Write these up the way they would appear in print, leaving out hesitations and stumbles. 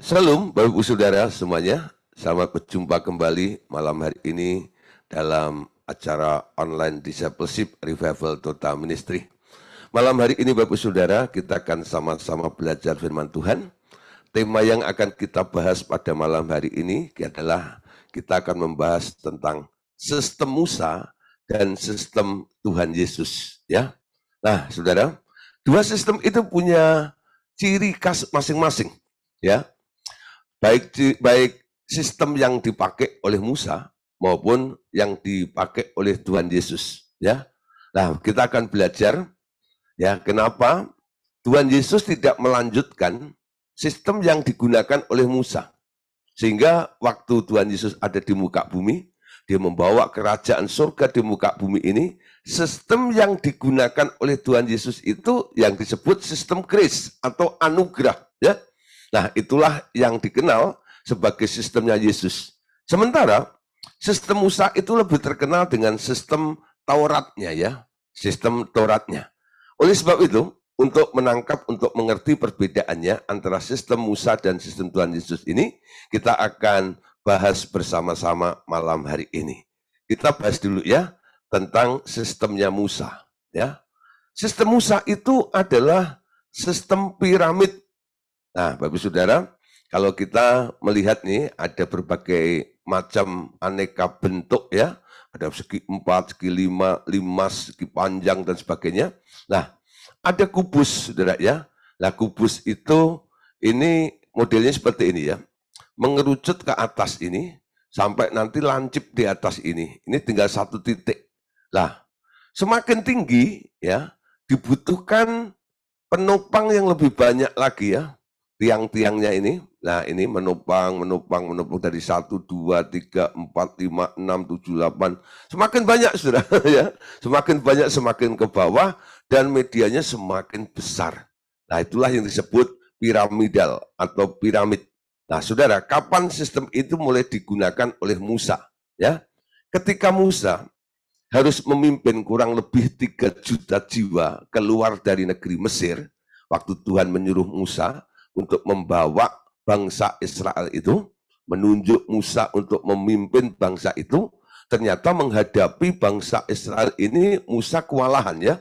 Salam Bapak Ibu Saudara semuanya, selamat berjumpa kembali malam hari ini dalam acara online Discipleship Revival Total Ministry. Malam hari ini Bapak Ibu Saudara, kita akan sama-sama belajar firman Tuhan. Tema yang akan kita bahas pada malam hari ini adalah kita akan membahas tentang sistem Musa dan sistem Tuhan Yesus. Ya, nah Saudara, dua sistem itu punya ciri khas masing-masing. Ya, baik sistem yang dipakai oleh Musa maupun yang dipakai oleh Tuhan Yesus, ya. Nah, kita akan belajar ya kenapa Tuhan Yesus tidak melanjutkan sistem yang digunakan oleh Musa. Sehingga waktu Tuhan Yesus ada di muka bumi, dia membawa kerajaan surga di muka bumi ini, sistem yang digunakan oleh Tuhan Yesus itu yang disebut sistem grace atau anugerah, ya. Nah, itulah yang dikenal sebagai sistemnya Yesus. Sementara sistem Musa itu lebih terkenal dengan sistem Tauratnya, ya, sistem Tauratnya. Oleh sebab itu, untuk menangkap, untuk mengerti perbedaannya antara sistem Musa dan sistem Tuhan Yesus ini, kita akan bahas bersama-sama malam hari ini. Kita bahas dulu ya tentang sistemnya Musa, ya. Sistem Musa itu adalah sistem piramid. Nah, Bapak Saudara, kalau kita melihat nih ada berbagai macam aneka bentuk ya, ada segi 4, segi 5, 5, segi panjang dan sebagainya. Nah, ada kubus, Saudara ya. Nah, kubus itu ini modelnya seperti ini ya. Mengerucut ke atas ini sampai nanti lancip di atas ini. Ini tinggal satu titik. Nah, semakin tinggi ya, dibutuhkan penopang yang lebih banyak lagi ya. Tiang-tiangnya ini, nah ini menopang dari 1, 2, 3, 4, 5, 6, 7, 8. Semakin banyak sudah ya. Semakin banyak semakin ke bawah dan medianya semakin besar. Nah, itulah yang disebut piramidal atau piramid. Nah, Saudara, kapan sistem itu mulai digunakan oleh Musa? Ya, ketika Musa harus memimpin kurang lebih 3 juta jiwa keluar dari negeri Mesir, waktu Tuhan menyuruh Musa untuk membawa bangsa Israel itu, menunjuk Musa untuk memimpin bangsa itu, ternyata menghadapi bangsa Israel ini Musa kewalahan ya.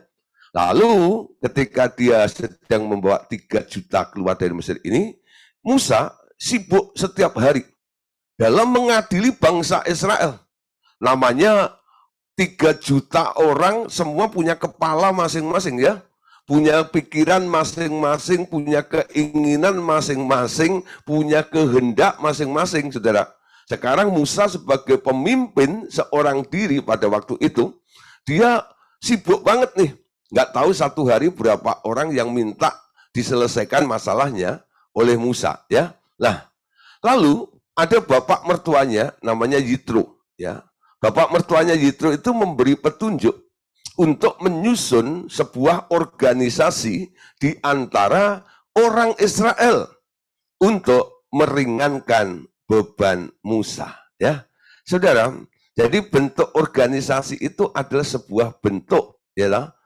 Lalu ketika dia sedang membawa 3 juta keluar dari Mesir ini, Musa sibuk setiap hari dalam mengadili bangsa Israel. Namanya 3 juta orang semua punya kepala masing-masing ya. Punya pikiran masing-masing, punya keinginan masing-masing, punya kehendak masing-masing, saudara. Sekarang Musa sebagai pemimpin seorang diri pada waktu itu, dia sibuk banget nih. Nggak tahu satu hari berapa orang yang minta diselesaikan masalahnya oleh Musa. Ya. Nah, lalu ada bapak mertuanya namanya Yitro. Ya. Bapak mertuanya Yitro itu memberi petunjuk untuk menyusun sebuah organisasi di antara orang Israel untuk meringankan beban Musa. Ya, saudara. Jadi bentuk organisasi itu adalah sebuah bentuk, ya,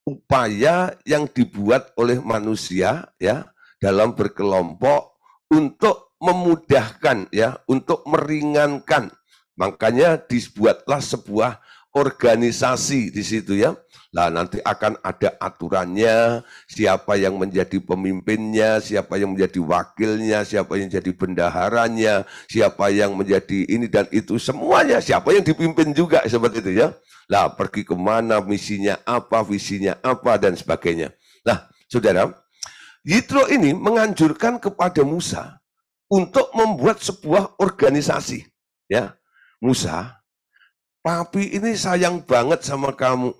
upaya yang dibuat oleh manusia, ya, dalam berkelompok untuk memudahkan, ya, untuk meringankan. Makanya dibuatlah sebuah organisasi di situ ya. Nah, nanti akan ada aturannya, siapa yang menjadi pemimpinnya, siapa yang menjadi wakilnya, siapa yang jadi bendaharanya, siapa yang menjadi ini dan itu semuanya, siapa yang dipimpin juga seperti itu ya. Nah, pergi kemana, misinya apa, visinya apa dan sebagainya. Nah, saudara, Yitro ini menganjurkan kepada Musa untuk membuat sebuah organisasi. Ya, Musa, papi ini sayang banget sama kamu,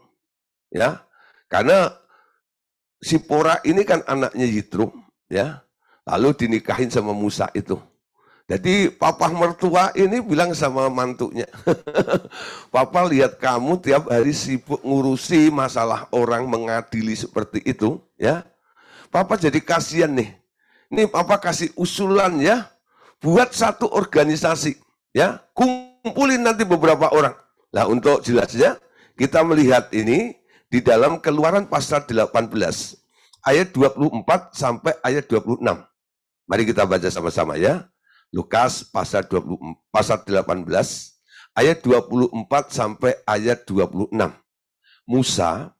ya, karena Sipora ini kan anaknya Yitro, ya, lalu dinikahin sama Musa itu. Jadi papa mertua ini bilang sama mantunya, papa lihat kamu tiap hari sibuk ngurusi masalah orang, mengadili seperti itu, ya, papa jadi kasihan nih. Ini papa kasih usulan ya, buat satu organisasi, ya, kumpulin nanti beberapa orang. Nah, untuk jelasnya, kita melihat ini di dalam Keluaran pasal 18, ayat 24 sampai ayat 26. Mari kita baca sama-sama ya. Lukas pasal 18 ayat 24 sampai ayat 26. Musa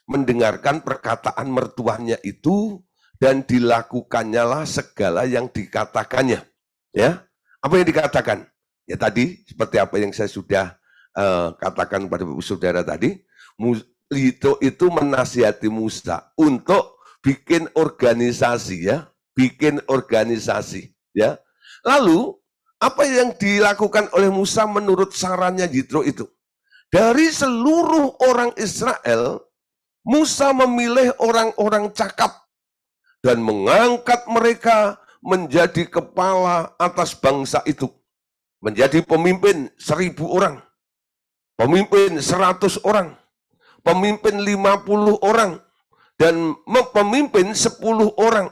mendengarkan perkataan mertuanya itu dan dilakukannya lah segala yang dikatakannya. Ya, apa yang dikatakan? Ya tadi seperti apa yang saya sudah katakan pada Bapak Saudara tadi, itu menasihati Musa untuk bikin organisasi ya, bikin organisasi ya. Lalu apa yang dilakukan oleh Musa menurut sarannya Yitro itu? Dari seluruh orang Israel, Musa memilih orang-orang cakap dan mengangkat mereka menjadi kepala atas bangsa itu. Menjadi pemimpin 1000 orang, pemimpin 100 orang, pemimpin 50 orang, dan pemimpin 10 orang.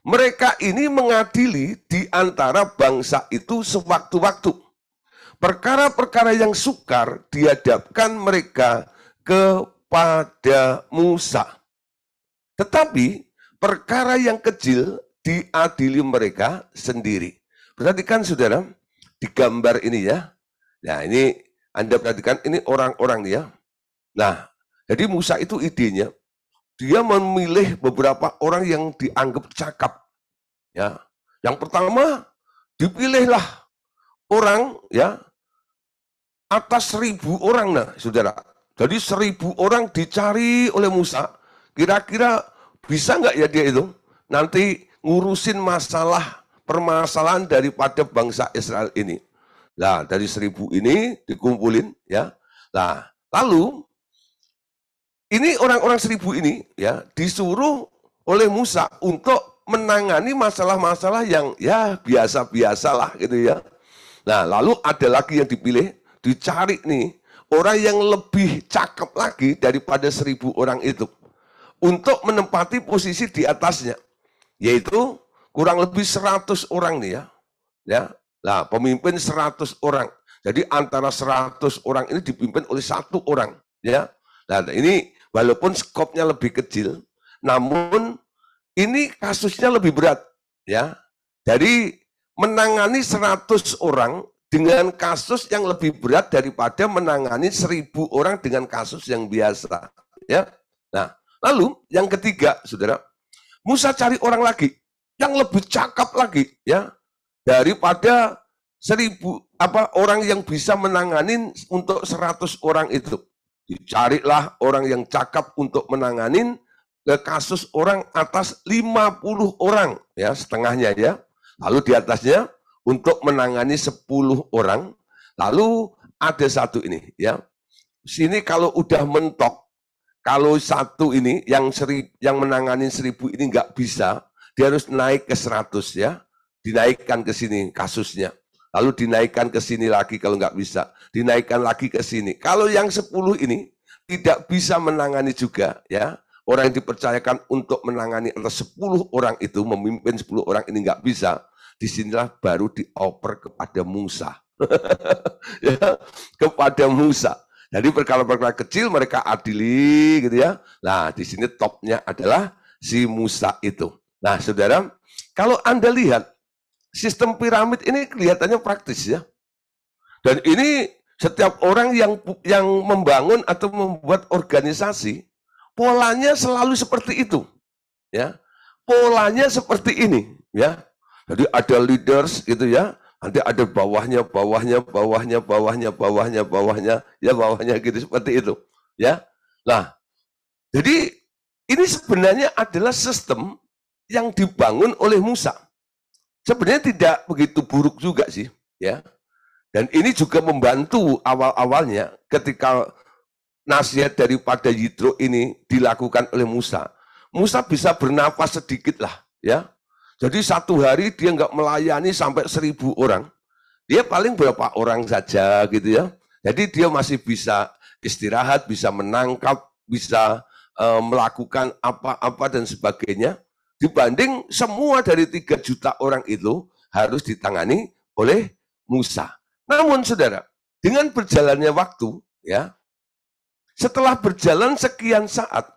Mereka ini mengadili di antara bangsa itu sewaktu-waktu. Perkara-perkara yang sukar dihadapkan mereka kepada Musa. Tetapi perkara yang kecil diadili mereka sendiri. Perhatikan saudara, di gambar ini ya. Nah ini Anda perhatikan, ini orang-orang ya. Nah, jadi Musa itu idenya, dia memilih beberapa orang yang dianggap cakap. Ya, yang pertama dipilihlah orang ya atas 1000 orang, nah saudara. Jadi 1000 orang dicari oleh Musa. Kira-kira bisa nggak ya dia itu nanti ngurusin masalah permasalahan daripada bangsa Israel ini. Nah, dari 1000 ini dikumpulin ya. Nah, lalu ini orang-orang 1000 ini ya disuruh oleh Musa untuk menangani masalah-masalah yang ya biasa-biasalah gitu ya. Nah, lalu ada lagi yang dipilih, dicari nih orang yang lebih cakep lagi daripada 1000 orang itu untuk menempati posisi di atasnya, yaitu kurang lebih 100 orang nih ya. Ya. Nah, pemimpin 100 orang. Jadi antara 100 orang ini dipimpin oleh 1 orang, ya. Nah, ini walaupun skopnya lebih kecil, namun ini kasusnya lebih berat, ya. Dari menangani 100 orang dengan kasus yang lebih berat daripada menangani 1000 orang dengan kasus yang biasa, ya. Nah, lalu yang ketiga, saudara, Musa cari orang lagi yang lebih cakap lagi, ya, daripada 1000 orang yang bisa menanganin untuk 100 orang itu. Dicarilah orang yang cakap untuk menanganin ke kasus orang atas 50 orang, ya, setengahnya ya. Lalu di atasnya untuk menangani 10 orang. Lalu ada satu ini, ya. Sini kalau udah mentok, kalau satu ini yang menangani 1000 ini nggak bisa, dia harus naik ke 100 ya. Dinaikkan ke sini kasusnya. Lalu dinaikkan ke sini lagi kalau nggak bisa. Dinaikkan lagi ke sini. Kalau yang 10 ini tidak bisa menangani juga ya. Orang yang dipercayakan untuk menangani atas 10 orang itu, memimpin 10 orang ini nggak bisa. Disinilah baru dioper kepada Musa. Ya, kepada Musa. Jadi perkara-perkara kecil mereka adili gitu ya. Nah, di sini topnya adalah si Musa itu. Nah, saudara, kalau Anda lihat sistem piramid ini kelihatannya praktis ya. Dan ini setiap orang yang membangun atau membuat organisasi, polanya selalu seperti itu. Ya. Polanya seperti ini, ya. Jadi ada leaders gitu ya. Nanti ada bawahnya, ya bawahnya gitu seperti itu, ya. Nah, jadi ini sebenarnya adalah sistem yang dibangun oleh Musa. Sebenarnya tidak begitu buruk juga sih, ya. Dan ini juga membantu awal-awalnya ketika nasihat daripada Yitro ini dilakukan oleh Musa. Musa bisa bernafas sedikit lah, ya. Jadi satu hari dia nggak melayani sampai 1000 orang. Dia paling berapa orang saja gitu ya. Jadi dia masih bisa istirahat, bisa menangkap, bisa melakukan apa-apa dan sebagainya. Dibanding semua dari 3 juta orang itu harus ditangani oleh Musa. Namun saudara, dengan berjalannya waktu, ya, setelah berjalan sekian saat,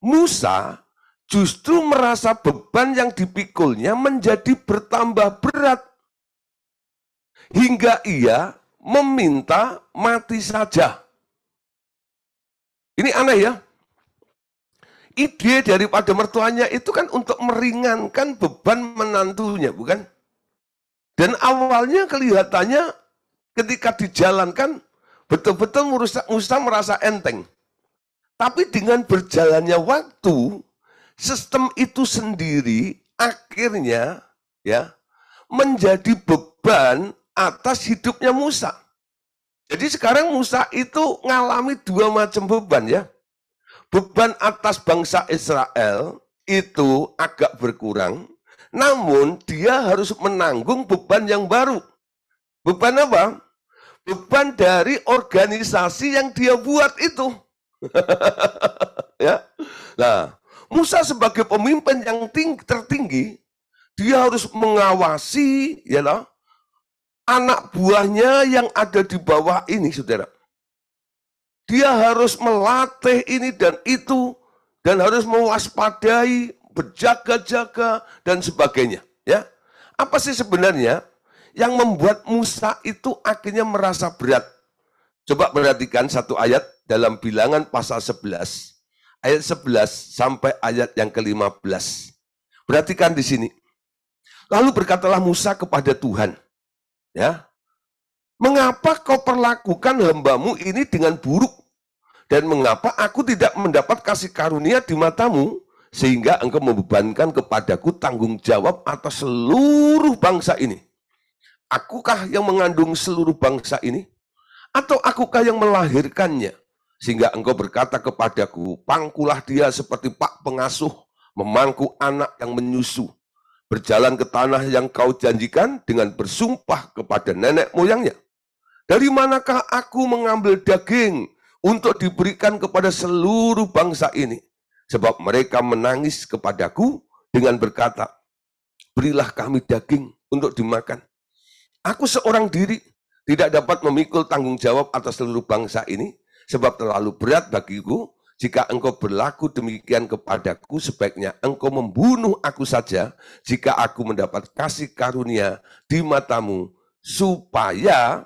Musa justru merasa beban yang dipikulnya menjadi bertambah berat. Hingga ia meminta mati saja. Ini aneh ya. Ide daripada mertuanya itu kan untuk meringankan beban menantunya, bukan? Dan awalnya kelihatannya ketika dijalankan betul-betul Musa merasa enteng. Tapi dengan berjalannya waktu, sistem itu sendiri akhirnya ya menjadi beban atas hidupnya Musa. Jadi sekarang Musa itu ngalami dua macam beban ya. Beban atas bangsa Israel itu agak berkurang, namun dia harus menanggung beban yang baru. Beban apa? Beban dari organisasi yang dia buat itu. Ya. Nah, Musa sebagai pemimpin yang tertinggi, dia harus mengawasi ya lah, anak buahnya yang ada di bawah ini, saudara. Dia harus melatih ini dan itu, dan harus mewaspadai, berjaga-jaga, dan sebagainya. Ya, apa sih sebenarnya yang membuat Musa itu akhirnya merasa berat? Coba perhatikan satu ayat dalam Bilangan pasal 11, ayat 11 sampai ayat yang ke-15. Perhatikan di sini. Lalu berkatalah Musa kepada Tuhan, ya, mengapa kau perlakukan hambamu ini dengan buruk? Dan mengapa aku tidak mendapat kasih karunia di matamu, sehingga engkau membebankan kepadaku tanggung jawab atas seluruh bangsa ini? Akukah yang mengandung seluruh bangsa ini? Atau akukah yang melahirkannya? Sehingga engkau berkata kepadaku, pangkulah dia seperti pak pengasuh, memangku anak yang menyusu. Berjalan ke tanah yang kau janjikan dengan bersumpah kepada nenek moyangnya. Dari manakah aku mengambil daging untuk diberikan kepada seluruh bangsa ini? Sebab mereka menangis kepadaku dengan berkata, berilah kami daging untuk dimakan. Aku seorang diri tidak dapat memikul tanggung jawab atas seluruh bangsa ini, sebab terlalu berat bagiku. Jika engkau berlaku demikian kepadaku, sebaiknya engkau membunuh aku saja, jika aku mendapat kasih karunia di matamu, supaya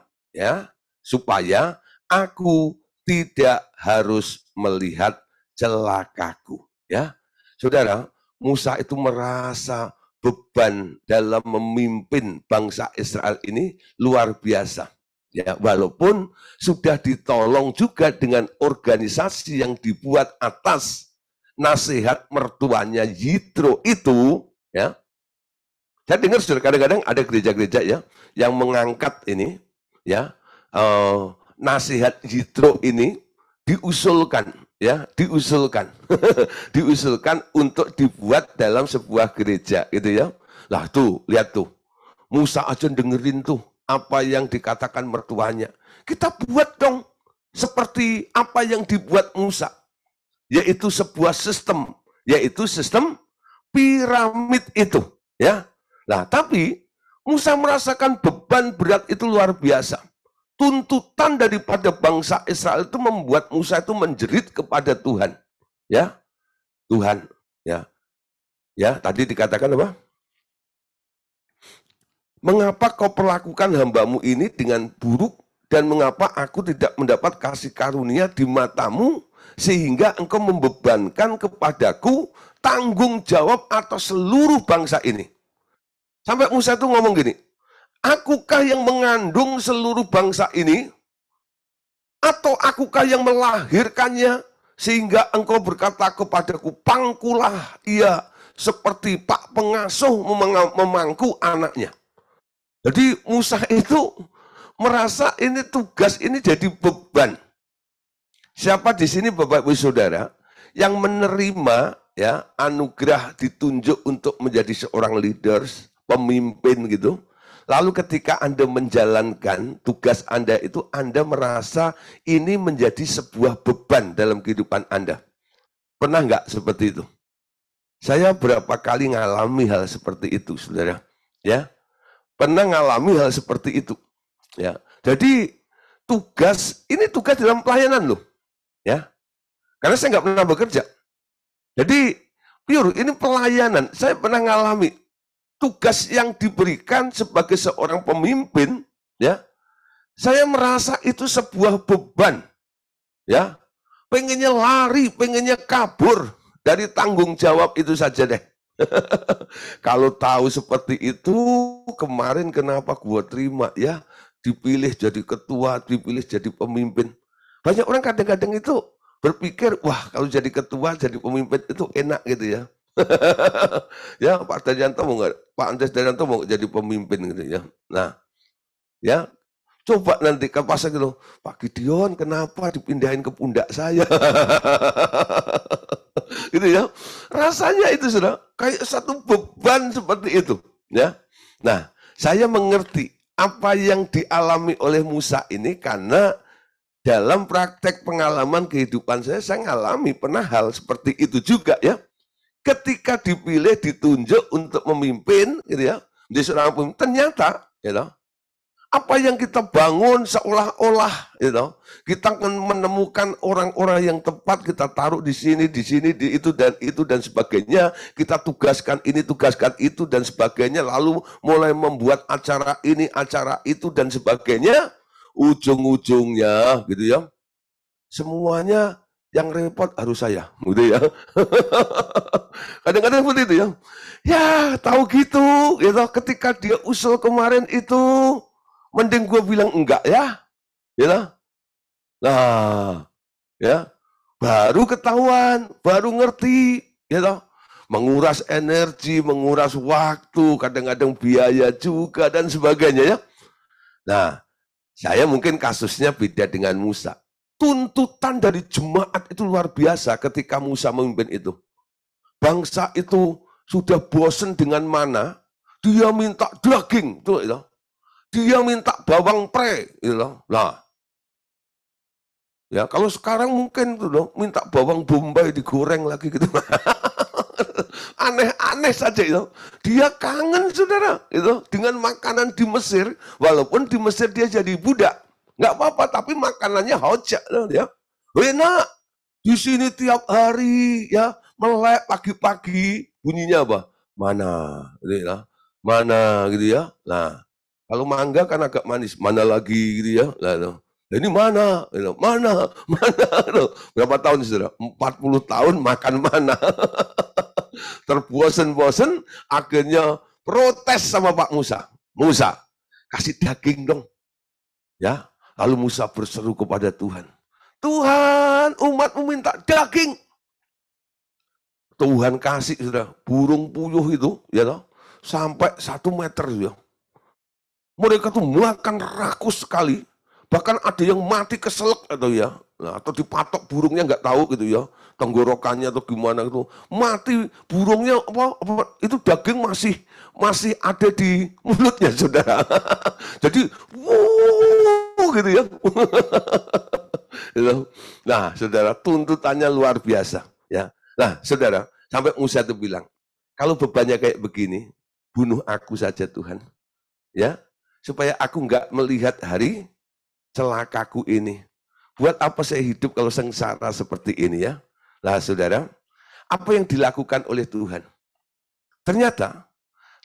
aku tidak harus melihat celakaku. Ya, saudara, Musa itu merasa beban dalam memimpin bangsa Israel ini luar biasa. Ya, walaupun sudah ditolong juga dengan organisasi yang dibuat atas nasihat mertuanya Yitro itu, ya. Saya dengar sudah kadang-kadang ada gereja-gereja ya yang mengangkat ini, ya, nasihat Yitro ini diusulkan, ya, diusulkan, diusulkan untuk dibuat dalam sebuah gereja, gitu ya. Lah tuh, lihat tuh, Musa aja dengerin tuh apa yang dikatakan mertuanya. Kita buat dong seperti apa yang dibuat Musa, yaitu sebuah sistem, yaitu sistem piramid itu, ya. Nah, tapi Musa merasakan beban berat itu luar biasa. Tuntutan daripada bangsa Israel itu membuat Musa itu menjerit kepada Tuhan, ya. Tuhan, ya. Ya, tadi dikatakan apa? Mengapa kau perlakukan hambamu ini dengan buruk, dan mengapa aku tidak mendapat kasih karunia di matamu, sehingga engkau membebankan kepadaku tanggung jawab atas seluruh bangsa ini? Sampai Musa itu ngomong gini, akukah yang mengandung seluruh bangsa ini? Atau akukah yang melahirkannya, sehingga engkau berkata kepadaku, pangkulah ia seperti pak pengasuh memangku anaknya? Jadi Musa itu merasa ini tugas ini jadi beban. Siapa di sini Bapak Ibu Saudara yang menerima ya anugerah ditunjuk untuk menjadi seorang leaders, pemimpin gitu. Lalu ketika Anda menjalankan tugas Anda itu, Anda merasa ini menjadi sebuah beban dalam kehidupan Anda. Pernah nggak seperti itu? Saya berapa kali ngalami hal seperti itu, saudara. Ya, pernah ngalami hal seperti itu. Ya, jadi ini tugas dalam pelayanan loh. Ya, karena saya nggak pernah bekerja. Jadi Pure, ini pelayanan. Saya pernah ngalami tugas yang diberikan sebagai seorang pemimpin, ya. Saya merasa itu sebuah beban, ya. Pengennya lari, pengennya kabur dari tanggung jawab itu saja deh. Kalau tahu seperti itu, kemarin kenapa gua terima ya, dipilih jadi ketua, dipilih jadi pemimpin. Banyak orang kadang-kadang itu berpikir, wah kalau jadi ketua, jadi pemimpin itu enak gitu ya. Ya Pak Daryanto mau nggak? Pak Andes Daryanto mau jadi pemimpin gitu ya. Nah, ya coba nanti ke pasar gitu, Pak Gideon kenapa dipindahin ke pundak saya? Gitu ya. Rasanya itu sudah kayak satu beban seperti itu, ya. Nah, saya mengerti apa yang dialami oleh Musa ini karena dalam praktek pengalaman kehidupan saya ngalami pernah hal seperti itu juga ya. Ketika dipilih, ditunjuk untuk memimpin, gitu ya, menjadi seorang pemimpin, ternyata, gitu, apa yang kita bangun seolah-olah, gitu, kita akan menemukan orang-orang yang tepat, kita taruh di sini, di itu dan sebagainya, kita tugaskan ini, tugaskan itu dan sebagainya, lalu mulai membuat acara ini, acara itu dan sebagainya, ujung-ujungnya, gitu ya, semuanya yang repot harus saya, gitu ya. Kadang-kadang seperti itu ya. Ya, tahu gitu, ketika dia usul kemarin itu, mending gue bilang enggak ya, gitu. Nah, ya, baru ketahuan, baru ngerti, gitu. Menguras energi, menguras waktu, kadang-kadang biaya juga dan sebagainya ya. Nah, saya mungkin kasusnya beda dengan Musa. Tuntutan dari jemaat itu luar biasa ketika Musa memimpin itu. Bangsa itu sudah bosan dengan mana, dia minta daging, tuh, gitu. Dia minta bawang pre, gitu. Nah, ya kalau sekarang mungkin tuh, minta bawang bombay digoreng lagi gitu. Aneh-aneh saja itu. Dia kangen saudara, itu dengan makanan di Mesir, walaupun di Mesir dia jadi budak. Nggak apa-apa, tapi makanannya hojak, ya. Enak. Di sini tiap hari, ya, melek pagi-pagi, bunyinya apa? Mana, gitu ya. Mana, gitu ya. Nah, kalau mangga kan agak manis, mana lagi, gitu ya. Nah, ini mana, gitu. Mana, gitu. Berapa tahun, saudara? 40 tahun makan mana. Terbosen-bosen, akhirnya protes sama Pak Musa. Musa, kasih daging dong. Ya, lalu Musa berseru kepada Tuhan. Tuhan, umatmu minta daging. Tuhan kasih sudah burung puyuh itu, ya toh, sampai 1 meter ya. Mereka tuh makan rakus sekali. Bahkan ada yang mati keselak atau ya, nah, atau dipatok burungnya nggak tahu gitu ya, tenggorokannya atau gimana itu mati burungnya apa itu daging masih ada di mulutnya saudara. Jadi gitu ya. Nah, saudara, tuntutannya luar biasa ya. Nah, saudara, sampai Musa itu bilang, kalau bebannya kayak begini, bunuh aku saja Tuhan, ya, supaya aku nggak melihat hari celakaku ini. Buat apa saya hidup kalau sengsara seperti ini ya? Nah, saudara, apa yang dilakukan oleh Tuhan? Ternyata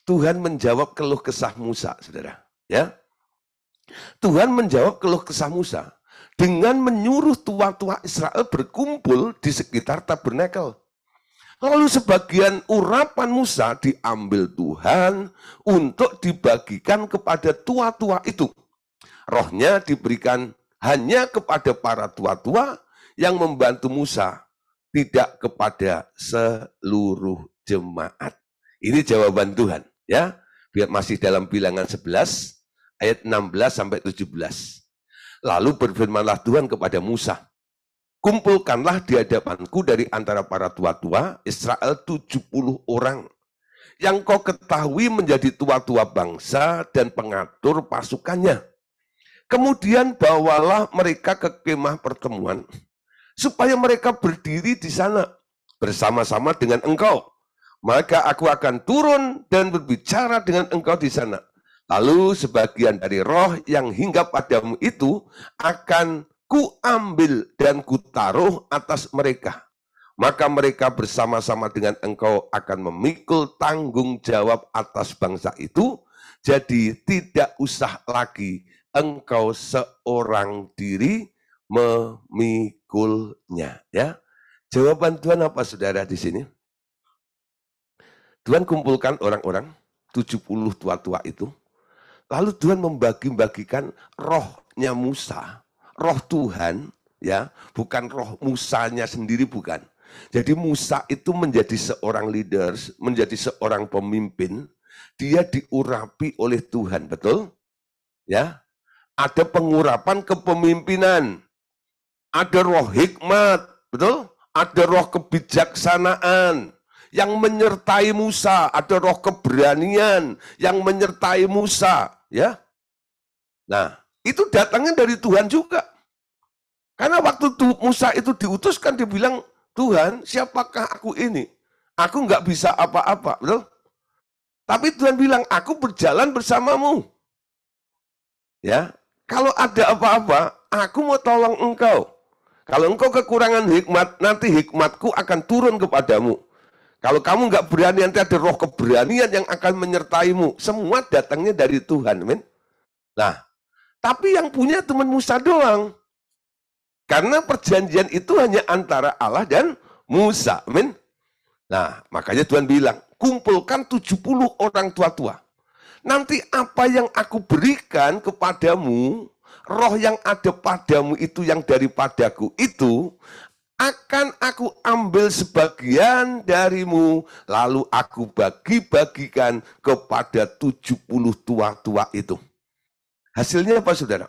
Tuhan menjawab keluh kesah Musa, saudara. Ya, Tuhan menjawab keluh kesah Musa dengan menyuruh tua-tua Israel berkumpul di sekitar tabernakel. Lalu sebagian urapan Musa diambil Tuhan untuk dibagikan kepada tua-tua itu. Rohnya diberikan hanya kepada para tua-tua yang membantu Musa, tidak kepada seluruh jemaat. Ini jawaban Tuhan, ya. Biar masih dalam Bilangan 11 ayat 16 sampai 17. Lalu berfirmanlah Tuhan kepada Musa, kumpulkanlah di hadapanku dari antara para tua-tua Israel 70 orang yang kau ketahui menjadi tua-tua bangsa dan pengatur pasukannya. Kemudian bawalah mereka ke kemah pertemuan supaya mereka berdiri di sana bersama-sama dengan engkau. Maka aku akan turun dan berbicara dengan engkau di sana. Lalu sebagian dari roh yang hinggap padamu itu akan kuambil dan kutaruh atas mereka. maka mereka bersama-sama dengan engkau akan memikul tanggung jawab atas bangsa itu. Jadi tidak usah lagi engkau seorang diri memikulnya. Ya, jawaban Tuhan apa saudara di sini? Tuhan kumpulkan orang-orang 70 tua-tua itu. Lalu Tuhan membagi-bagikan rohnya Musa, roh Tuhan, ya, bukan roh Musanya sendiri, bukan. Jadi Musa itu menjadi seorang leader, menjadi seorang pemimpin, dia diurapi oleh Tuhan, betul? Ya, ada pengurapan kepemimpinan, ada roh hikmat, betul? Ada roh kebijaksanaan yang menyertai Musa, ada roh keberanian yang menyertai Musa, ya. Nah, itu datangnya dari Tuhan juga. Karena waktu Musa itu diutuskan, dia bilang, Tuhan, siapakah aku ini? Aku nggak bisa apa-apa, betul? Tapi Tuhan bilang, aku berjalan bersamamu. Ya, kalau ada apa-apa, aku mau tolong engkau. Kalau engkau kekurangan hikmat, nanti hikmatku akan turun kepadamu. Kalau kamu nggak berani, nanti ada roh keberanian yang akan menyertaimu. Semua datangnya dari Tuhan, men. Nah, tapi yang punya teman Musa doang. Karena perjanjian itu hanya antara Allah dan Musa, men. Nah, makanya Tuhan bilang, kumpulkan 70 orang tua-tua. Nanti apa yang aku berikan kepadamu, roh yang ada padamu itu yang daripadaku itu, akan aku ambil sebagian darimu, lalu aku bagi-bagikan kepada 70 tua-tua itu. Hasilnya apa saudara?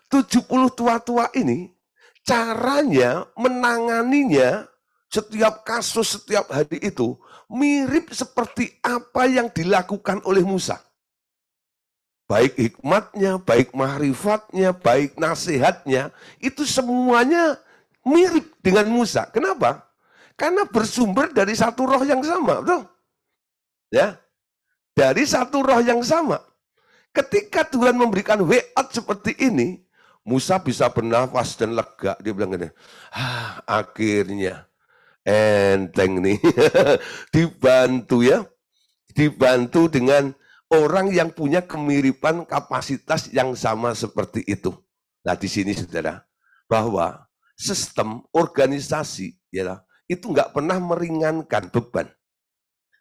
70 tua-tua ini, caranya menanganinya, setiap kasus, setiap hari itu, mirip seperti apa yang dilakukan oleh Musa. Baik hikmatnya, baik mahrifatnya, baik nasihatnya, itu semuanya mirip dengan Musa. Kenapa? Karena bersumber dari satu roh yang sama, betul? Ya, dari satu roh yang sama. Ketika Tuhan memberikan weat seperti ini, Musa bisa bernafas dan lega. Dia bilang gini, akhirnya enteng nih, dibantu ya, dibantu dengan orang yang punya kemiripan kapasitas yang sama seperti itu. Nah di sini saudara, bahwa sistem organisasi ya, itu nggak pernah meringankan beban.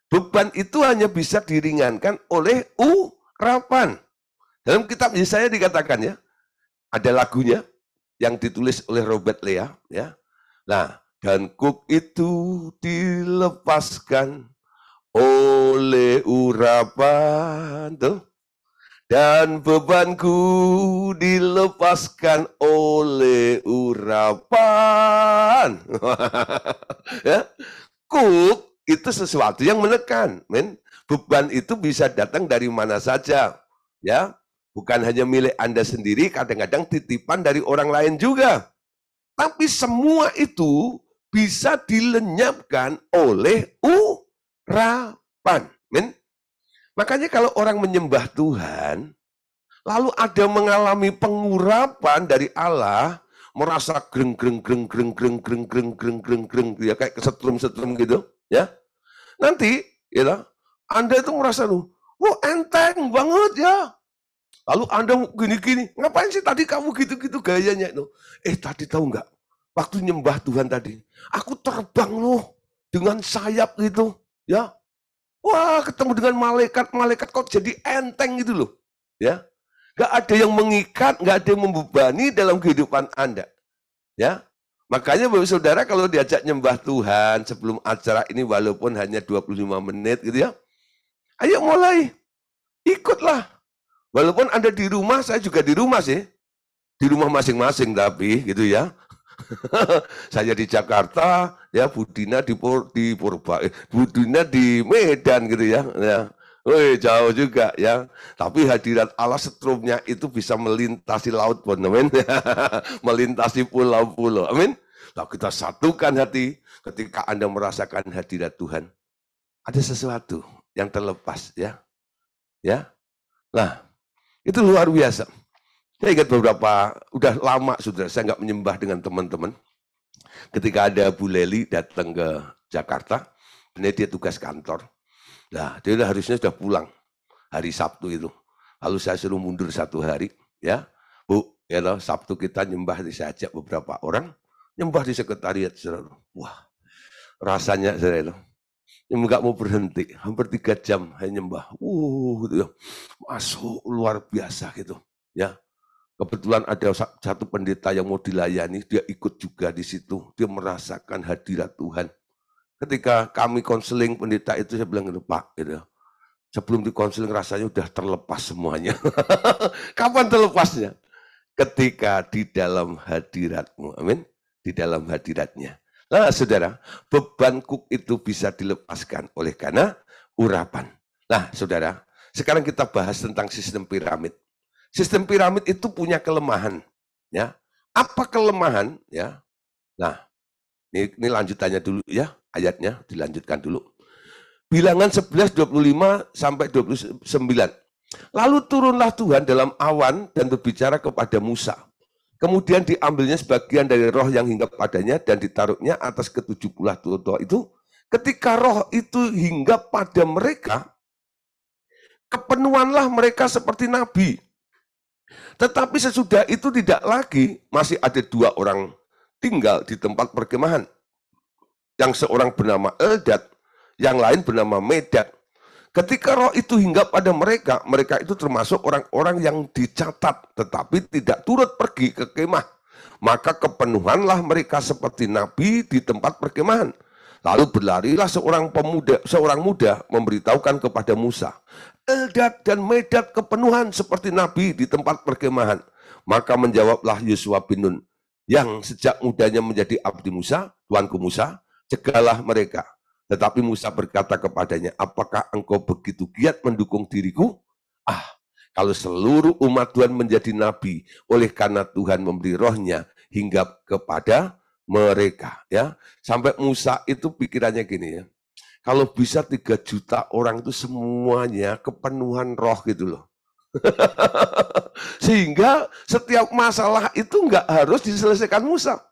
Beban itu hanya bisa diringankan oleh urapan. Dalam kitab Yesaya dikatakan ya, ada lagunya yang ditulis oleh Robert Lea ya. Nah, dan kuk itu dilepaskan oleh urapan tuh. Dan bebanku dilepaskan oleh urapan. Ya. Kuk itu sesuatu yang menekan, men. Beban itu bisa datang dari mana saja, ya. Bukan hanya milik Anda sendiri, kadang-kadang titipan dari orang lain juga. Tapi semua itu bisa dilenyapkan oleh urapan, men. Makanya kalau orang menyembah Tuhan, lalu ada mengalami pengurapan dari Allah, merasa greng ya kayak kesetrum gitu, ya. Nanti, ya, Anda itu merasa enteng banget ya. Lalu Anda gini-gini, ngapain sih tadi kamu gitu-gitu gayanya itu? Tadi tahu nggak? Waktu nyembah Tuhan tadi, aku terbang loh dengan sayap gitu, ya. Wah, ketemu dengan malaikat kok jadi enteng gitu loh. Ya. Gak ada yang mengikat, gak ada yang membebani dalam kehidupan Anda. Ya. Makanya Bapak Saudara kalau diajak nyembah Tuhan sebelum acara ini walaupun hanya 25 menit gitu ya. Ayo mulai. Ikutlah. Walaupun Anda di rumah, saya juga di rumah sih. Di rumah masing-masing tapi gitu ya. Saya di Jakarta, ya Budina di Budina di Medan gitu ya. Wih, jauh juga ya. Tapi hadirat Allah setrumnya itu bisa melintasi laut pun, amin. Melintasi pulau-pulau, amin. Lalu kita satukan hati ketika Anda merasakan hadirat Tuhan. Ada sesuatu yang terlepas ya. Ya. Nah, itu luar biasa. Saya ingat udah lama saudara, saya nggak menyembah dengan teman-teman. Ketika ada Bu Leli datang ke Jakarta, ini dia tugas kantor. Nah, dia harusnya sudah pulang hari Sabtu itu. Lalu saya suruh mundur 1 hari, ya. Bu, ya loh, Sabtu kita nyembah, saya ajak beberapa orang nyembah di sekretariat. Wah, rasanya saya loh, nggak mau berhenti, hampir 3 jam hanya nyembah. Gitu ya. Masuk luar biasa gitu, ya. Kebetulan ada satu pendeta yang mau dilayani, dia ikut juga di situ. Dia merasakan hadirat Tuhan. Ketika kami konseling pendeta itu, saya bilang, Pak, gitu, sebelum dikonseling rasanya udah terlepas semuanya. Kapan terlepasnya? Ketika di dalam hadiratmu, amin. Di dalam hadiratnya. Nah, saudara, beban kuk itu bisa dilepaskan oleh karena urapan. Nah, saudara, sekarang kita bahas tentang sistem piramid. Sistem piramid itu punya kelemahan, ya. Apa kelemahan, ya? Nah, ini lanjutannya dulu ya, ayatnya dilanjutkan dulu. Bilangan 11, 25 sampai 29. Lalu turunlah Tuhan dalam awan dan berbicara kepada Musa. Kemudian diambilnya sebagian dari roh yang hinggap padanya dan ditaruhnya atas ke-70 tua itu. Ketika roh itu hinggap pada mereka, kepenuhanlah mereka seperti nabi. Tetapi sesudah itu tidak lagi, masih ada 2 orang tinggal di tempat perkemahan. Yang seorang bernama Eldad, yang lain bernama Medad. Ketika roh itu hinggap pada mereka, mereka itu termasuk orang-orang yang dicatat, tetapi tidak turut pergi ke kemah. Maka kepenuhanlah mereka seperti nabi di tempat perkemahan. Lalu berlarilah seorang muda memberitahukan kepada Musa, Eldad dan Medad kepenuhan seperti nabi di tempat perkemahan. Maka menjawablah Yosua bin Nun, yang sejak mudanya menjadi abdi Musa, tuanku Musa, cegahlah mereka. Tetapi Musa berkata kepadanya, apakah engkau begitu giat mendukung diriku? Kalau seluruh umat Tuhan menjadi nabi, oleh karena Tuhan memberi rohnya hinggap kepada mereka. Ya, sampai Musa itu pikirannya gini ya, kalau bisa 3 juta orang itu semuanya kepenuhan roh gitu loh. Sehingga setiap masalah itu nggak harus diselesaikan Musa.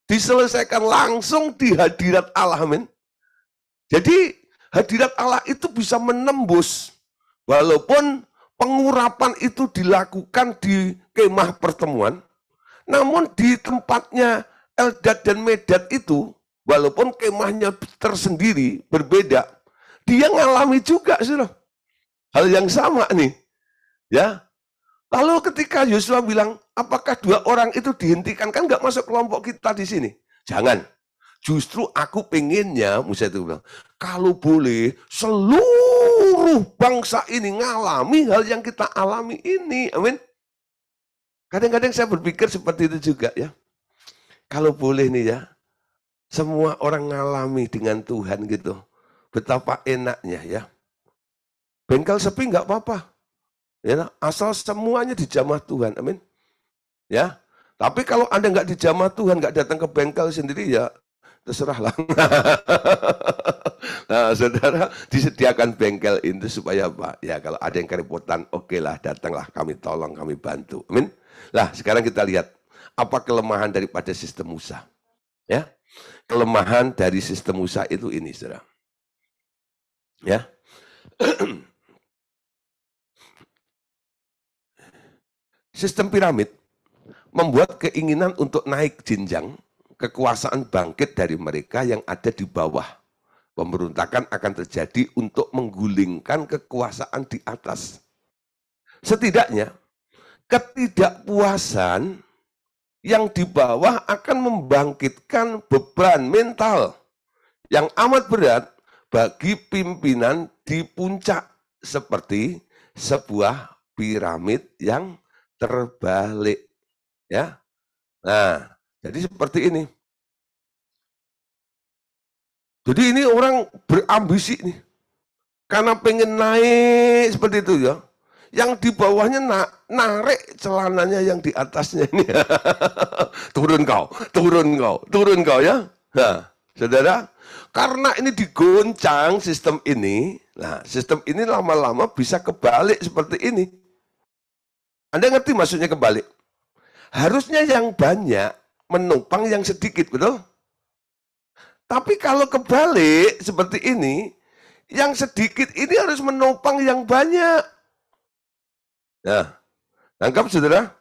Diselesaikan langsung di hadirat Allah, amin. Jadi hadirat Allah itu bisa menembus, walaupun pengurapan itu dilakukan di kemah pertemuan, namun di tempatnya Eldad dan Medad itu, walaupun kemahnya tersendiri, berbeda, dia ngalami juga, sudah hal yang sama nih, ya. Lalu ketika Yosua bilang, apakah 2 orang itu dihentikan? Kan nggak masuk kelompok kita di sini. Jangan. Justru aku pengennya, Musa itu bilang, kalau boleh seluruh bangsa ini ngalami hal yang kita alami ini. Amin. Kadang-kadang saya berpikir seperti itu juga ya. Kalau boleh nih ya, semua orang ngalami dengan Tuhan gitu. Betapa enaknya ya. Bengkel sepi nggak apa-apa. Ya, asal semuanya dijamah Tuhan. Amin. Ya. Tapi kalau Anda nggak dijamah Tuhan, nggak datang ke bengkel sendiri ya, terserahlah. Nah, saudara, disediakan bengkel itu supaya apa? Ya, kalau ada yang kerepotan, oke lah, datanglah, kami tolong, kami bantu. Amin. Nah, sekarang kita lihat apa kelemahan daripada sistem Musa. Ya, kelemahan dari sistem Musa itu ini, saudara. Ya, sistem piramid membuat keinginan untuk naik jenjang kekuasaan bangkit dari mereka yang ada di bawah. Pemberontakan akan terjadi untuk menggulingkan kekuasaan di atas. Setidaknya, ketidakpuasan yang di bawah akan membangkitkan beban mental yang amat berat bagi pimpinan di puncak, seperti sebuah piramid yang terbalik. Ya, nah, jadi seperti ini. Jadi ini orang berambisi nih, karena pengen naik seperti itu ya. Yang di bawahnya narik celananya yang di atasnya ini. Turun kau ya. Nah, saudara, karena ini digoncang sistem ini, nah sistem ini lama-lama bisa kebalik seperti ini. Anda ngerti maksudnya kebalik? Harusnya yang banyak menopang yang sedikit, betul? Tapi kalau kebalik seperti ini, yang sedikit ini harus menopang yang banyak. Nah, tangkap saudara?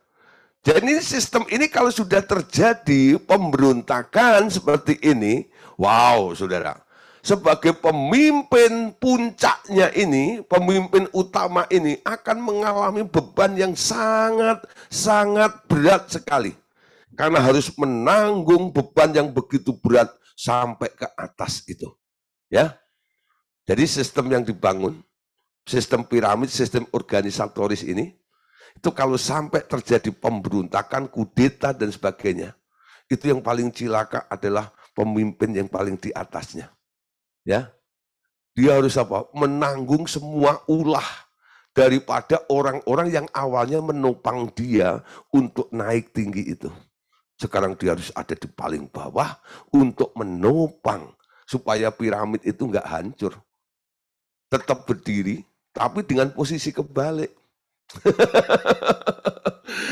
Jadi sistem ini kalau sudah terjadi pemberontakan seperti ini, wow saudara, sebagai pemimpin puncaknya ini, pemimpin utama ini akan mengalami beban yang sangat berat sekali. Karena harus menanggung beban yang begitu berat sampai ke atas itu. Ya, jadi sistem yang dibangun, sistem piramid, sistem organisatoris ini, itu kalau sampai terjadi pemberontakan, kudeta dan sebagainya, itu yang paling cilaka adalah pemimpin yang paling di atasnya. Ya, dia harus apa? Menanggung semua ulah daripada orang-orang yang awalnya menopang dia untuk naik tinggi itu. Sekarang dia harus ada di paling bawah untuk menopang supaya piramid itu nggak hancur. Tetap berdiri, tapi dengan posisi kebalik.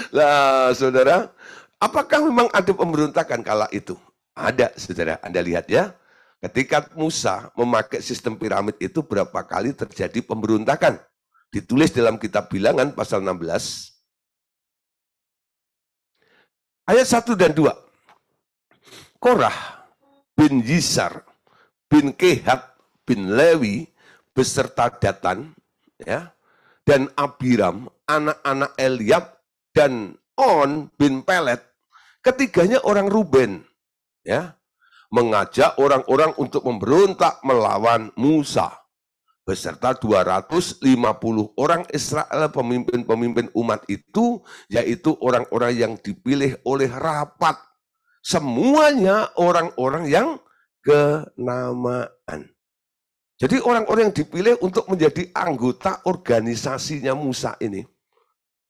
Nah, saudara, apakah memang ada pemberontakan kala itu? Ada, saudara. Anda lihat ya. Ketika Musa memakai sistem piramid itu berapa kali terjadi pemberontakan? Ditulis dalam kitab Bilangan pasal 16. Ayat 1 dan 2. Korah bin Yisar bin Kehat bin Lewi beserta Datan, ya, dan Abiram, anak-anak Eliab, dan On bin Pelet, ketiganya orang Ruben, ya, mengajak orang-orang untuk memberontak melawan Musa, beserta 250 orang Israel, pemimpin-pemimpin umat itu, yaitu orang-orang yang dipilih oleh rapat. Semuanya orang-orang yang kenamaan. Jadi orang-orang yang dipilih untuk menjadi anggota organisasinya Musa ini.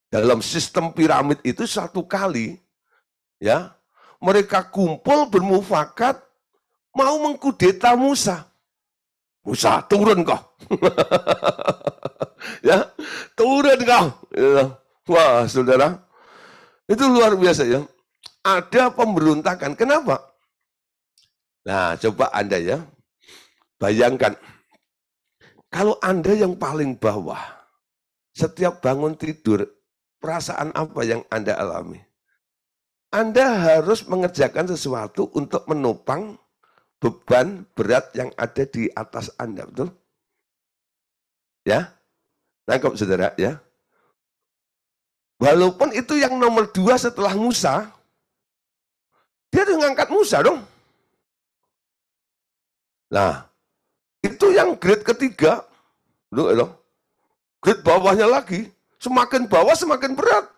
Dalam sistem piramid itu satu kali, ya, mereka kumpul bermufakat mau mengkudeta Musa. Musa, turun kau. Ya, turun kau. Wah, saudara, itu luar biasa ya. Ada pemberontakan. Kenapa? Nah, coba Anda ya, bayangkan. Kalau Anda yang paling bawah, setiap bangun tidur, perasaan apa yang Anda alami? Anda harus mengerjakan sesuatu untuk menopang beban berat yang ada di atas Anda, betul? Ya, nangkep saudara ya. Walaupun itu yang nomor 2 setelah Musa, dia udah ngangkat Musa dong. Nah, itu yang grade ketiga, loh, grade bawahnya lagi, semakin bawah semakin berat.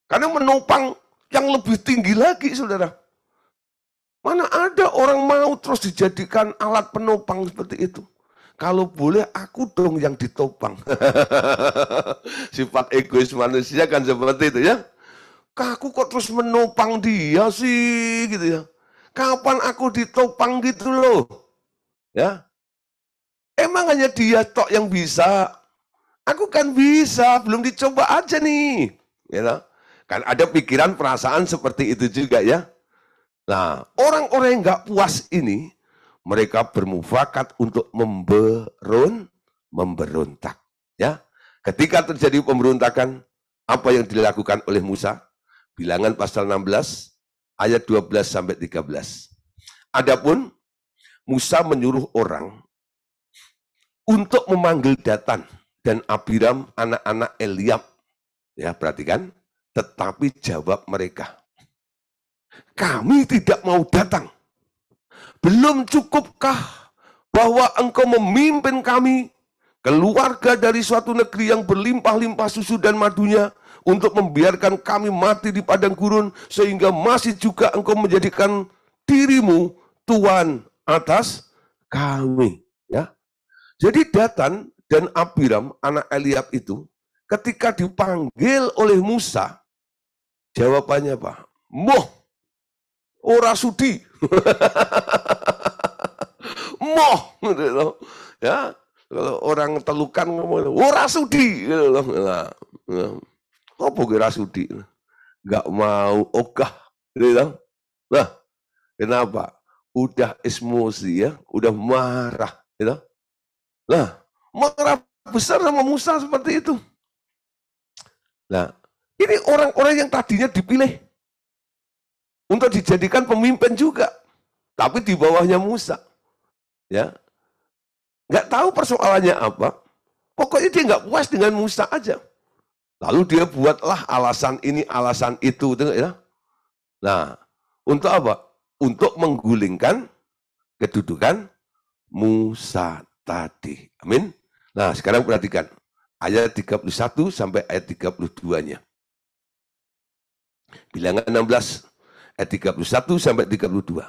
Karena menopang yang lebih tinggi lagi, saudara. Mana ada orang mau terus dijadikan alat penopang seperti itu. Kalau boleh aku dong yang ditopang. Sifat egois manusia kan seperti itu ya. Aku kok terus menopang dia sih gitu ya. Kapan aku ditopang gitu loh. Ya. Emang hanya dia tok yang bisa. Aku kan bisa, belum dicoba aja nih. Gitu. Kan ada pikiran perasaan seperti itu juga ya. Nah, orang-orang yang nggak puas ini, mereka bermufakat untuk memberontak. Ya, ketika terjadi pemberontakan, apa yang dilakukan oleh Musa? Bilangan pasal 16, ayat 12 sampai 13. Adapun Musa menyuruh orang untuk memanggil Datan dan Abiram, anak-anak Eliab. Ya, perhatikan. Tetapi jawab mereka, kami tidak mau datang. Belum cukupkah bahwa engkau memimpin kami, keluarga dari suatu negeri yang berlimpah-limpah susu dan madunya, untuk membiarkan kami mati di padang gurun, sehingga masih juga engkau menjadikan dirimu Tuhan atas kami. Ya. Jadi Datan dan Abiram, anak Eliab itu, ketika dipanggil oleh Musa, jawabannya apa? Moh, ora sudi. Moh, gitu. Ya, kalau orang telukan ngomong, ora sudi, gitu loh. Nah, apa kira sudi? Gak mau ogah, gitu. Nah, kenapa? udah emosi ya, udah marah, gitu. Nah, marah besar sama Musa seperti itu. Nah, ini orang-orang yang tadinya dipilih untuk dijadikan pemimpin juga, tapi di bawahnya Musa, ya, nggak tahu persoalannya apa. Pokoknya dia nggak puas dengan Musa aja. Lalu dia buatlah alasan ini, alasan itu, ya. Nah, untuk apa? Untuk menggulingkan kedudukan Musa tadi. Amin. Nah, sekarang perhatikan ayat 31 sampai ayat 32-nya. Bilangan 16 ayat 31 sampai 32.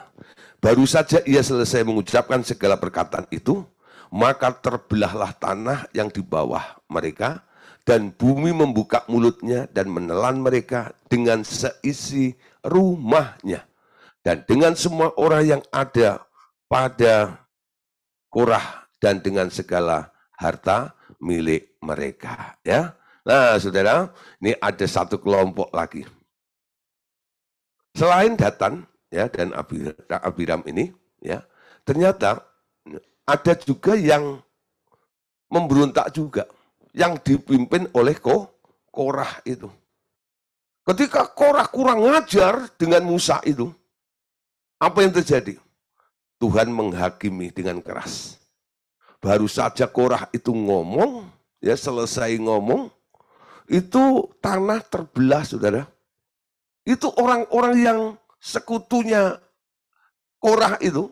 Baru saja ia selesai mengucapkan segala perkataan itu, maka terbelahlah tanah yang di bawah mereka, dan bumi membuka mulutnya dan menelan mereka dengan seisi rumahnya. Dan dengan semua orang yang ada pada Korah dan dengan segala harta milik mereka. Ya, nah saudara, ini ada satu kelompok lagi. Selain Datan ya dan Abiram ini, ya ternyata ada juga yang memberontak juga, yang dipimpin oleh Korah itu. Ketika Korah kurang ngajar dengan Musa itu, apa yang terjadi? Tuhan menghakimi dengan keras. Baru saja Korah itu ngomong, ya selesai ngomong, itu tanah terbelah, saudara. Itu orang-orang yang sekutunya Korah itu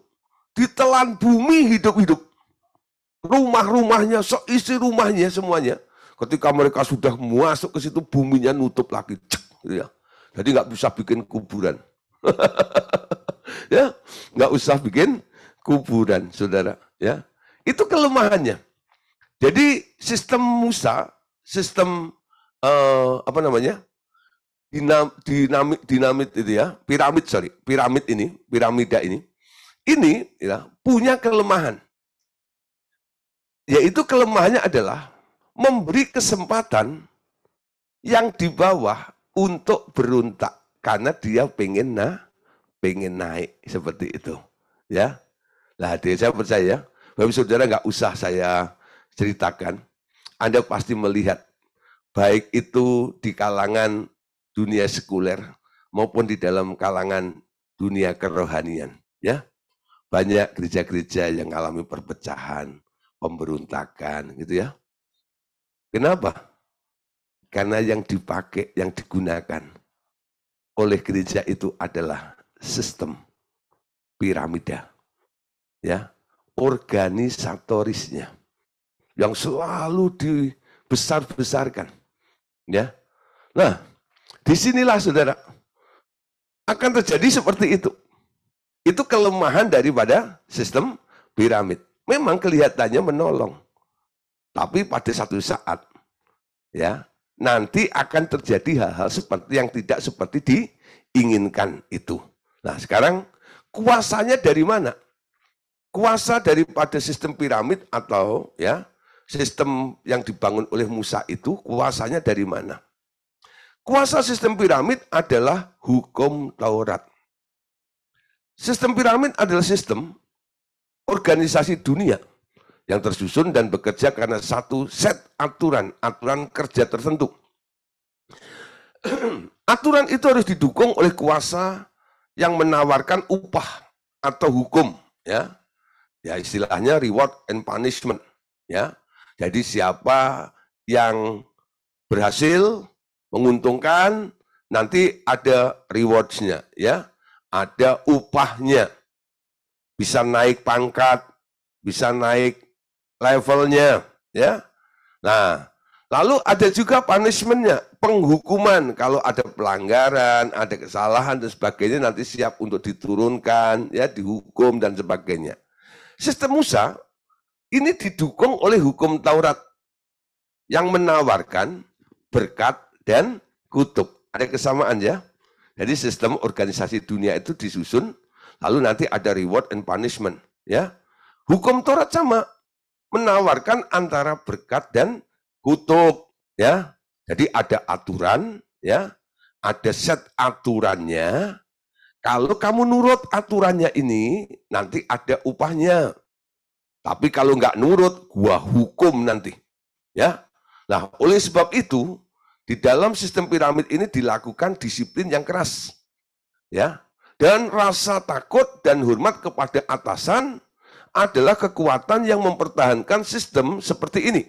ditelan bumi hidup-hidup. Rumah-rumahnya, seisi rumahnya semuanya. Ketika mereka sudah masuk ke situ, buminya nutup lagi. Ya. Jadi nggak bisa bikin kuburan. Ya, nggak usah bikin kuburan, saudara. Ya, itu kelemahannya. Jadi sistem Musa, sistem apa namanya, dinamit itu ya, piramida ini ya, punya kelemahan. Yaitu kelemahannya adalah memberi kesempatan yang di bawah untuk berontak karena dia pengen naik seperti itu, ya. Nah, saya percaya, Bapak Saudara nggak usah saya ceritakan, Anda pasti melihat baik itu di kalangan dunia sekuler maupun di dalam kalangan dunia kerohanian, ya. Banyak gereja-gereja yang mengalami perpecahan, pemberontakan, gitu ya. Kenapa? Karena yang dipakai, yang digunakan oleh gereja itu adalah sistem piramida, ya, organisatorisnya yang selalu dibesar-besarkan, ya. Nah, disinilah saudara akan terjadi seperti itu. Itu kelemahan daripada sistem piramid. Memang kelihatannya menolong, tapi pada satu saat, ya, nanti akan terjadi hal-hal seperti yang tidak seperti diinginkan itu. Nah, sekarang kuasanya dari mana? Kuasa daripada sistem piramid atau ya sistem yang dibangun oleh Musa itu kuasanya dari mana? Kuasa sistem piramid adalah hukum Taurat. Sistem piramid adalah sistem organisasi dunia yang tersusun dan bekerja karena satu set aturan kerja tertentu. Aturan itu harus didukung oleh kuasa yang menawarkan upah atau hukum, ya. Ya istilahnya reward and punishment, ya. Jadi siapa yang berhasil menguntungkan nanti ada rewards-nya, ya. Ada upahnya. Bisa naik pangkat, bisa naik levelnya, ya. Nah, lalu ada juga punishment-nya, penghukuman kalau ada pelanggaran, ada kesalahan dan sebagainya nanti siap untuk diturunkan, ya, dihukum dan sebagainya. Sistem Musa ini didukung oleh hukum Taurat yang menawarkan berkat dan kutuk. Ada kesamaan ya. Jadi sistem organisasi dunia itu disusun, lalu nanti ada reward and punishment. Ya, hukum Taurat sama, menawarkan antara berkat dan kutuk. Ya, jadi ada aturan, ya, ada set aturannya, Kalau kamu nurut aturannya ini, nanti ada upahnya. Tapi kalau nggak nurut, gua hukum nanti. Ya. Nah, oleh sebab itu, di dalam sistem piramid ini dilakukan disiplin yang keras. Ya. Dan rasa takut dan hormat kepada atasan adalah kekuatan yang mempertahankan sistem seperti ini.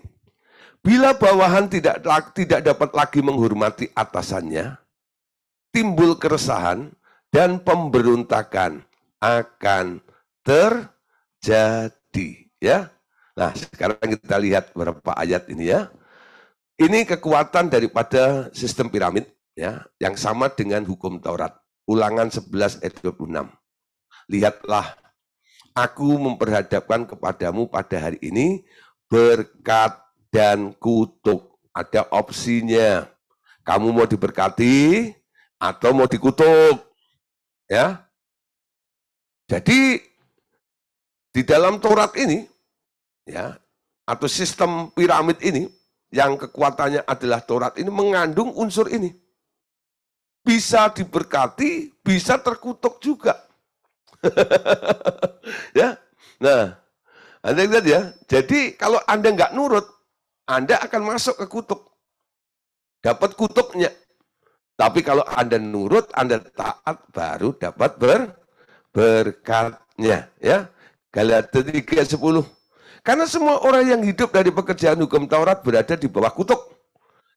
Bila bawahan tidak dapat lagi menghormati atasannya, timbul keresahan dan pemberontakan akan terjadi. Ya, nah sekarang kita lihat beberapa ayat ini ya. Ini kekuatan daripada sistem piramid ya, yang sama dengan hukum Taurat. Ulangan 11 ayat 26. Lihatlah, aku memperhadapkan kepadamu pada hari ini berkat dan kutuk. Ada opsinya. Kamu mau diberkati atau mau dikutuk, ya. Jadi di dalam Taurat ini, ya, atau sistem piramid ini, yang kekuatannya adalah Taurat ini mengandung unsur ini. Bisa diberkati, bisa terkutuk juga. Ya, nah, Anda lihat ya. Jadi kalau Anda nggak nurut, Anda akan masuk ke kutuk, dapat kutuknya. Tapi kalau Anda nurut, Anda taat, baru dapat berkatnya. Ya, Galatia 3:10. Karena semua orang yang hidup dari pekerjaan hukum Taurat berada di bawah kutuk.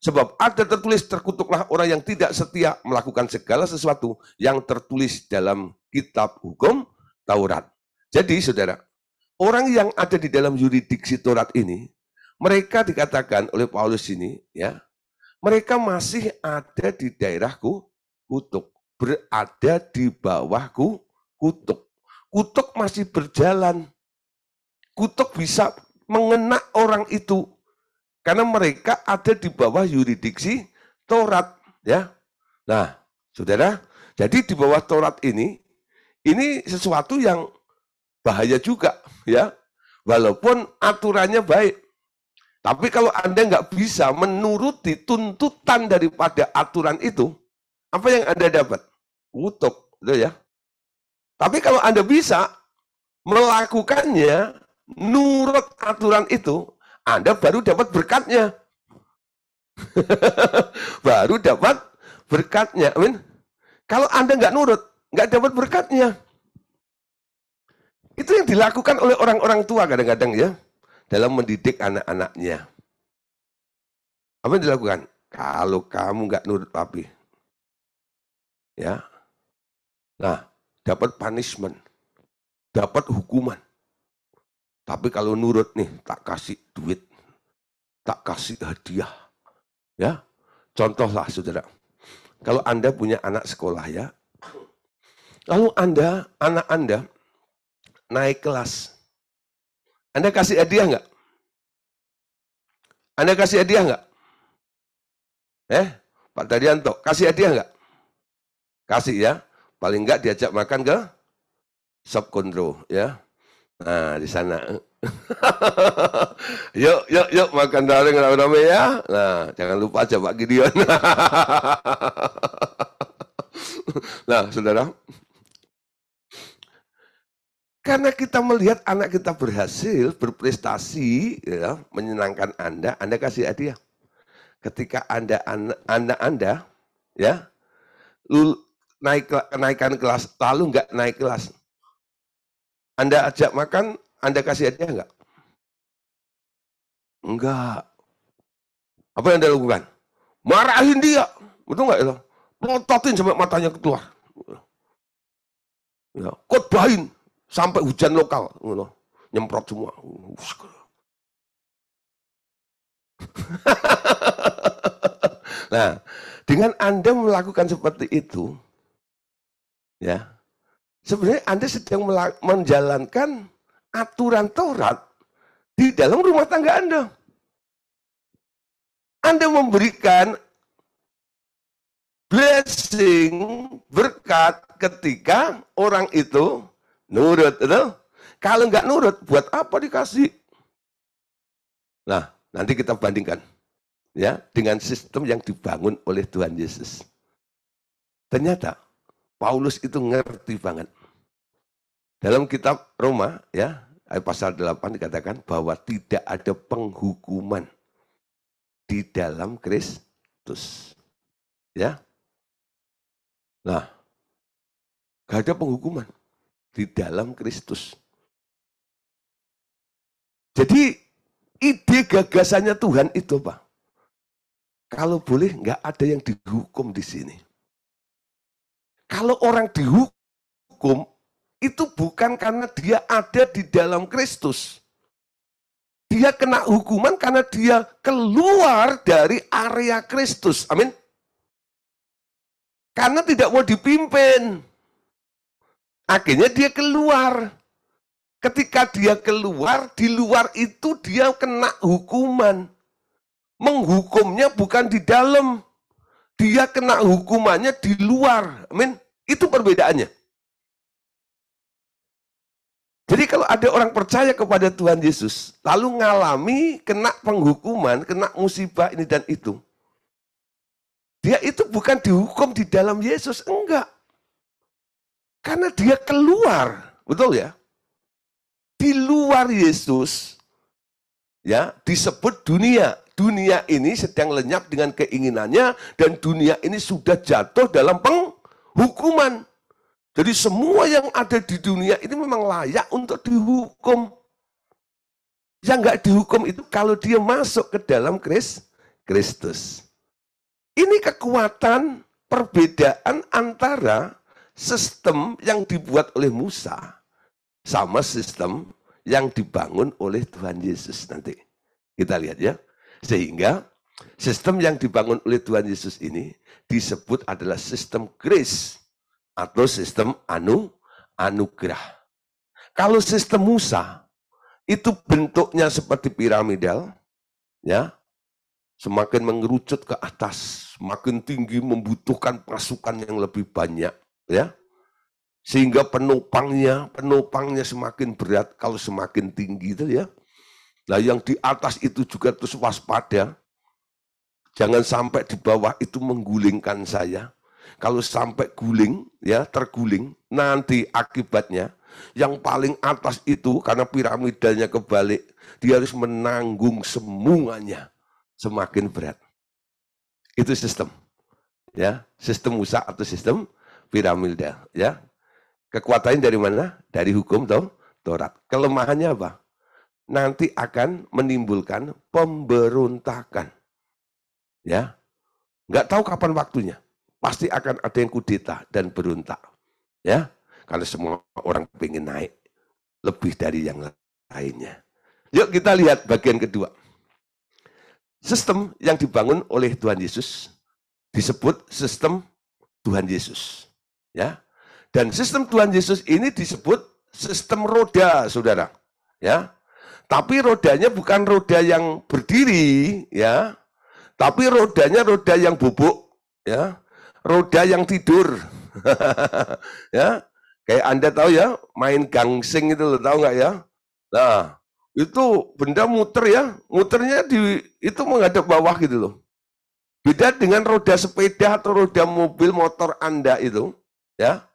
Sebab ada tertulis, terkutuklah orang yang tidak setia melakukan segala sesuatu yang tertulis dalam kitab hukum Taurat. Jadi saudara, orang yang ada di dalam yuridiksi Taurat ini, mereka dikatakan oleh Paulus ini, ya, mereka masih ada di daerahku kutuk, berada di bawahku kutuk. Kutuk masih berjalan. Kutuk bisa mengena orang itu karena mereka ada di bawah yuridiksi Taurat, ya. Nah, saudara, jadi di bawah Taurat ini sesuatu yang bahaya juga, ya. Walaupun aturannya baik. Tapi kalau Anda nggak bisa menuruti tuntutan daripada aturan itu, apa yang Anda dapat? Kutuk, gitu ya. Tapi kalau Anda bisa melakukannya, nurut aturan itu, Anda baru dapat berkatnya. Baru dapat berkatnya. Amin. Kalau Anda nggak nurut, nggak dapat berkatnya. Itu yang dilakukan oleh orang-orang tua kadang-kadang ya, dalam mendidik anak-anaknya. Apa yang dilakukan? Kalau kamu nggak nurut papi, ya, nah dapat punishment, dapat hukuman. Tapi kalau nurut nih, tak kasih duit, tak kasih hadiah, ya. Contohlah saudara, kalau Anda punya anak sekolah ya, lalu anak Anda naik kelas, Anda kasih hadiah nggak? Anda kasih hadiah nggak? Pak Daryanto, kasih hadiah nggak? Kasih ya, paling nggak diajak makan ke Sop Kondro ya. Nah di sana, yuk makan bareng rame-rame ya. Nah jangan lupa aja Pak Gideon. Nah saudara, karena kita melihat anak kita berhasil, berprestasi, ya, menyenangkan Anda kasih hadiah. Ketika Anda ya naikkan kelas, lalu nggak naik kelas, Anda ajak makan, Anda kasih hadiah nggak? Enggak. Apa yang Anda lakukan? Marahin dia, betul nggak itu? Melototin sampai matanya keluar. Ya, khotbahin sampai hujan lokal, nyemprot semua. Nah, dengan Anda melakukan seperti itu, ya, sebenarnya Anda sedang menjalankan aturan Taurat di dalam rumah tangga Anda. Anda memberikan blessing, berkat ketika orang itu nurut. Kalau nggak nurut, buat apa dikasih? Nah, nanti kita bandingkan ya dengan sistem yang dibangun oleh Tuhan Yesus. Ternyata Paulus itu ngerti banget. Dalam kitab Roma ya, pasal 8 dikatakan bahwa tidak ada penghukuman di dalam Kristus. Ya. Nah, gak ada penghukuman di dalam Kristus. Jadi ide gagasannya Tuhan itu apa? Kalau boleh nggak ada yang dihukum di sini. Kalau orang dihukum itu bukan karena dia ada di dalam Kristus. Dia kena hukuman karena dia keluar dari area Kristus. Amin. Karena tidak mau dipimpin. Akhirnya dia keluar. Ketika dia keluar, di luar itu dia kena hukuman. Menghukumnya bukan di dalam. Dia kena hukumannya di luar. Amin. Itu perbedaannya. Jadi kalau ada orang percaya kepada Tuhan Yesus, lalu ngalami kena penghukuman, kena musibah ini dan itu. Dia itu bukan dihukum di dalam Yesus, enggak. Karena dia keluar, betul ya? Di luar Yesus, ya disebut dunia. Dunia ini sedang lenyap dengan keinginannya dan dunia ini sudah jatuh dalam penghukuman. Jadi semua yang ada di dunia ini memang layak untuk dihukum. Yang nggak dihukum itu kalau dia masuk ke dalam Kristus. Ini kekuatan perbedaan antara sistem yang dibuat oleh Musa sama sistem yang dibangun oleh Tuhan Yesus nanti. Kita lihat ya. Sehingga sistem yang dibangun oleh Tuhan Yesus ini disebut adalah sistem grace atau sistem anugerah. Kalau sistem Musa itu bentuknya seperti piramidal, ya, semakin mengerucut ke atas, semakin tinggi membutuhkan pasukan yang lebih banyak, ya, sehingga penopangnya semakin berat kalau semakin tinggi itu ya. Nah yang di atas itu juga terus waspada, jangan sampai di bawah itu menggulingkan saya. Kalau sampai guling, ya terguling, nanti akibatnya yang paling atas itu karena piramidalnya kebalik, dia harus menanggung semuanya semakin berat. Itu sistem, ya sistem Musa atau sistem piramidal, ya. Kekuatannya dari mana? Dari hukum Taurat. Kelemahannya apa? Nanti akan menimbulkan pemberontakan, ya. Nggak tahu kapan waktunya. Pasti akan ada yang kudeta dan berontak. Ya, karena semua orang pengen naik lebih dari yang lainnya. Yuk kita lihat bagian kedua. Sistem yang dibangun oleh Tuhan Yesus disebut sistem Tuhan Yesus. Ya. Dan sistem Tuhan Yesus ini disebut sistem roda, Saudara. Ya. Tapi rodanya bukan roda yang berdiri, ya. Tapi rodanya roda yang bubuk, ya. Roda yang tidur. Ya, kayak Anda tahu ya, main gangsing itu lo tahu nggak ya? Nah, itu benda muter ya, muternya itu menghadap bawah gitu loh. Beda dengan roda sepeda atau roda mobil motor Anda itu, ya.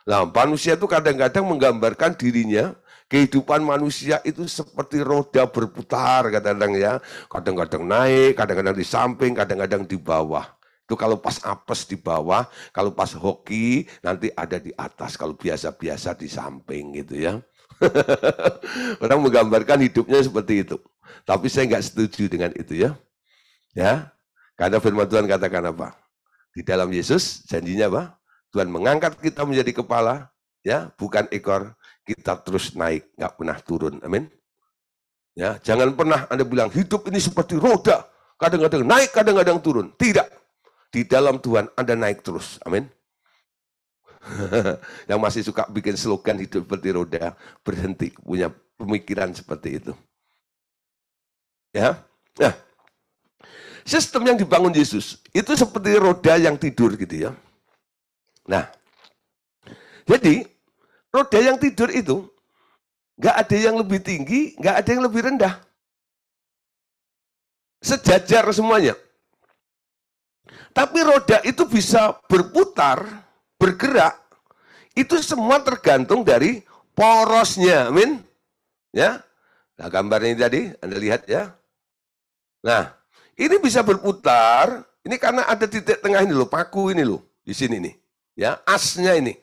Nah, manusia itu kadang-kadang menggambarkan dirinya, kehidupan manusia itu seperti roda berputar kadang-kadang ya. Kadang-kadang naik, kadang-kadang di samping, kadang-kadang di bawah. Itu kalau pas apes di bawah, kalau pas hoki nanti ada di atas, kalau biasa-biasa di samping gitu ya. Orang menggambarkan hidupnya seperti itu. Tapi saya nggak setuju dengan itu ya. Ya, karena firman Tuhan katakan apa? Di dalam Yesus janjinya apa? Tuhan mengangkat kita menjadi kepala, ya, bukan ekor. Kita terus naik, nggak pernah turun. Amin. Ya, jangan pernah Anda bilang hidup ini seperti roda, kadang-kadang naik, kadang-kadang turun. Tidak. Di dalam Tuhan Anda naik terus. Amin. Yang masih suka bikin slogan hidup seperti roda, berhenti punya pemikiran seperti itu. Ya. Nah, sistem yang dibangun Yesus itu seperti roda yang tidur gitu ya. Nah, jadi roda yang tidur itu nggak ada yang lebih tinggi, nggak ada yang lebih rendah. Sejajar semuanya. Tapi roda itu bisa berputar, bergerak, Itu semua tergantung dari porosnya, amin. Ya, nah gambarnya ini tadi, Anda lihat ya. Nah, ini bisa berputar, ini karena ada titik tengah ini loh, paku ini loh, di sini nih. Ya, asnya ini.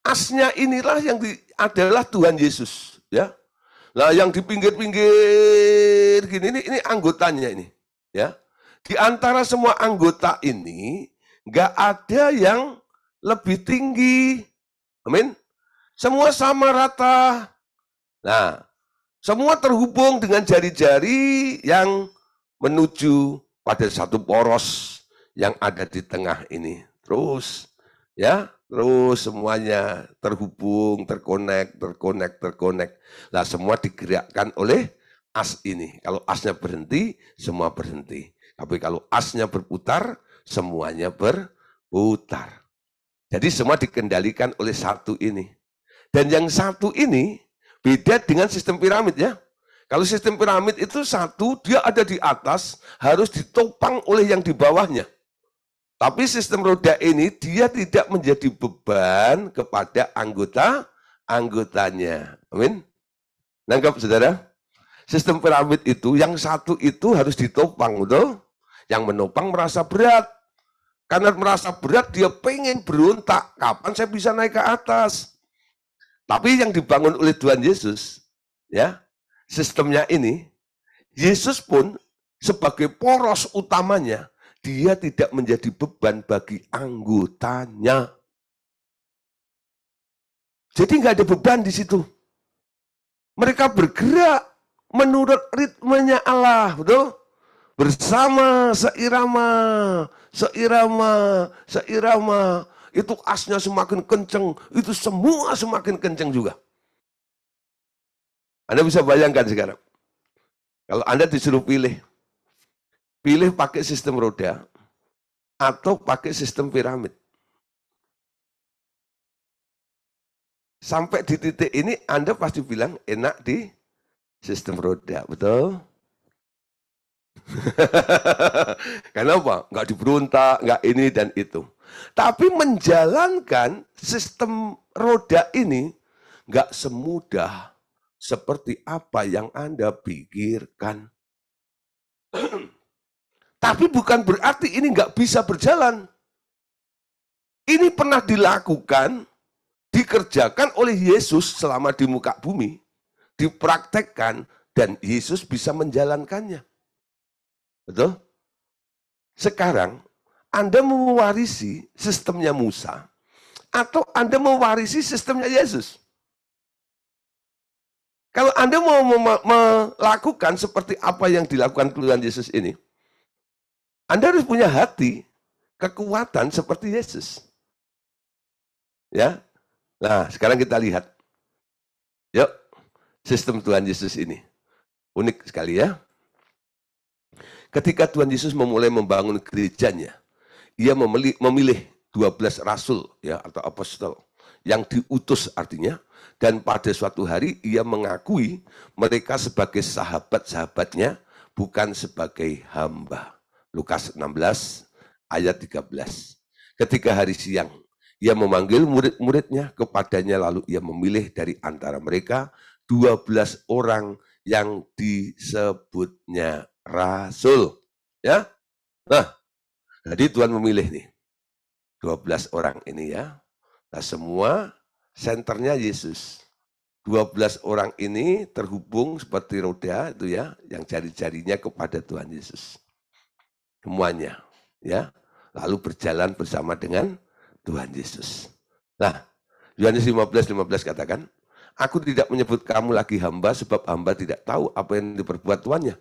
Asnya inilah yang adalah Tuhan Yesus, ya. Nah, yang di pinggir-pinggir gini ini anggotanya ini, ya. Di antara semua anggota ini nggak ada yang lebih tinggi, amin. Semua sama rata. Nah, semua terhubung dengan jari-jari yang menuju pada satu poros yang ada di tengah ini. Terus, ya, terus semuanya terhubung, terkonek. Nah, semua digerakkan oleh as ini. Kalau asnya berhenti, semua berhenti. Tapi kalau asnya berputar, semuanya berputar. Jadi semua dikendalikan oleh satu ini. Dan yang satu ini beda dengan sistem piramid ya. Kalau sistem piramid itu satu, dia ada di atas, harus ditopang oleh yang di bawahnya. Tapi sistem roda ini, dia tidak menjadi beban kepada anggotanya. Amin. Nangkap saudara? Sistem piramid itu, yang satu itu harus ditopang, betul? Yang menopang merasa berat. Karena merasa berat, dia pengen berontak. Kapan saya bisa naik ke atas? Tapi yang dibangun oleh Tuhan Yesus, ya, sistemnya ini, Yesus pun sebagai poros utamanya, dia tidak menjadi beban bagi anggotanya. Jadi nggak ada beban di situ. Mereka bergerak menurut ritmenya Allah, betul? Bersama seirama. Itu asnya semakin kenceng, itu semua semakin kenceng juga. Anda bisa bayangkan sekarang, kalau Anda disuruh pilih pakai sistem roda atau pakai sistem piramid. Sampai di titik ini Anda pasti bilang enak di sistem roda, betul? Kenapa? Nggak diberontak, nggak ini dan itu. Tapi menjalankan sistem roda ini nggak semudah seperti apa yang Anda pikirkan. Tapi bukan berarti ini nggak bisa berjalan. Ini pernah dilakukan, dikerjakan oleh Yesus selama di muka bumi, dipraktekkan, dan Yesus bisa menjalankannya. Betul? Sekarang, Anda mewarisi sistemnya Musa, atau Anda mewarisi sistemnya Yesus. Kalau Anda mau melakukan seperti apa yang dilakukan Tuhan Yesus ini, Anda harus punya hati, kekuatan seperti Yesus. Ya, nah sekarang kita lihat. Yuk, sistem Tuhan Yesus ini. Unik sekali ya. Ketika Tuhan Yesus memulai membangun gerejanya, ia memilih 12 rasul ya atau apostol yang diutus artinya, dan pada suatu hari ia mengakui mereka sebagai sahabat-sahabatnya, bukan sebagai hamba. Lukas 16 ayat 13. Ketika hari siang, ia memanggil murid-muridnya kepadanya, lalu ia memilih dari antara mereka 12 orang yang disebutnya rasul. Ya, nah, jadi Tuhan memilih nih 12 orang ini ya. Nah, semua senternya Yesus. 12 orang ini terhubung seperti roda itu ya, yang jari-jarinya kepada Tuhan Yesus. Semuanya ya. Lalu berjalan bersama dengan Tuhan Yesus. Nah, Yohanes 15:15 katakan, aku tidak menyebut kamu lagi hamba sebab hamba tidak tahu apa yang diperbuat tuannya.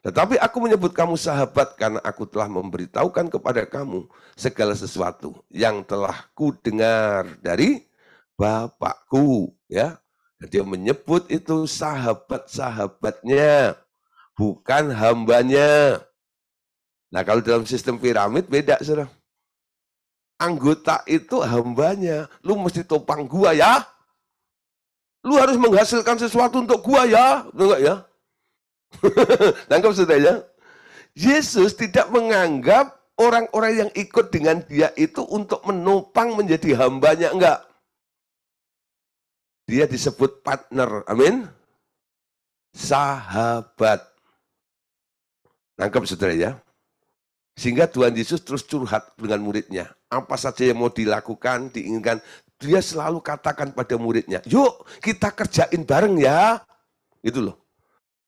Tetapi aku menyebut kamu sahabat karena aku telah memberitahukan kepada kamu segala sesuatu yang telah ku dengar dari Bapakku. Ya, dia menyebut itu sahabat-sahabatnya, bukan hambanya. Nah, kalau dalam sistem piramid beda, saudara. Anggota itu hambanya. Lu mesti topang gua ya. Lu harus menghasilkan sesuatu untuk gua ya. Betul nggak ya? Tangkap saudara. Yesus tidak menganggap orang-orang yang ikut dengan dia itu untuk menopang menjadi hambanya, enggak. Dia disebut partner. Amin. Sahabat. Nangkep saudara ya. Sehingga Tuhan Yesus terus curhat dengan muridnya. Apa saja yang mau dilakukan, diinginkan. Dia selalu katakan pada muridnya, yuk kita kerjain bareng ya. Gitu loh.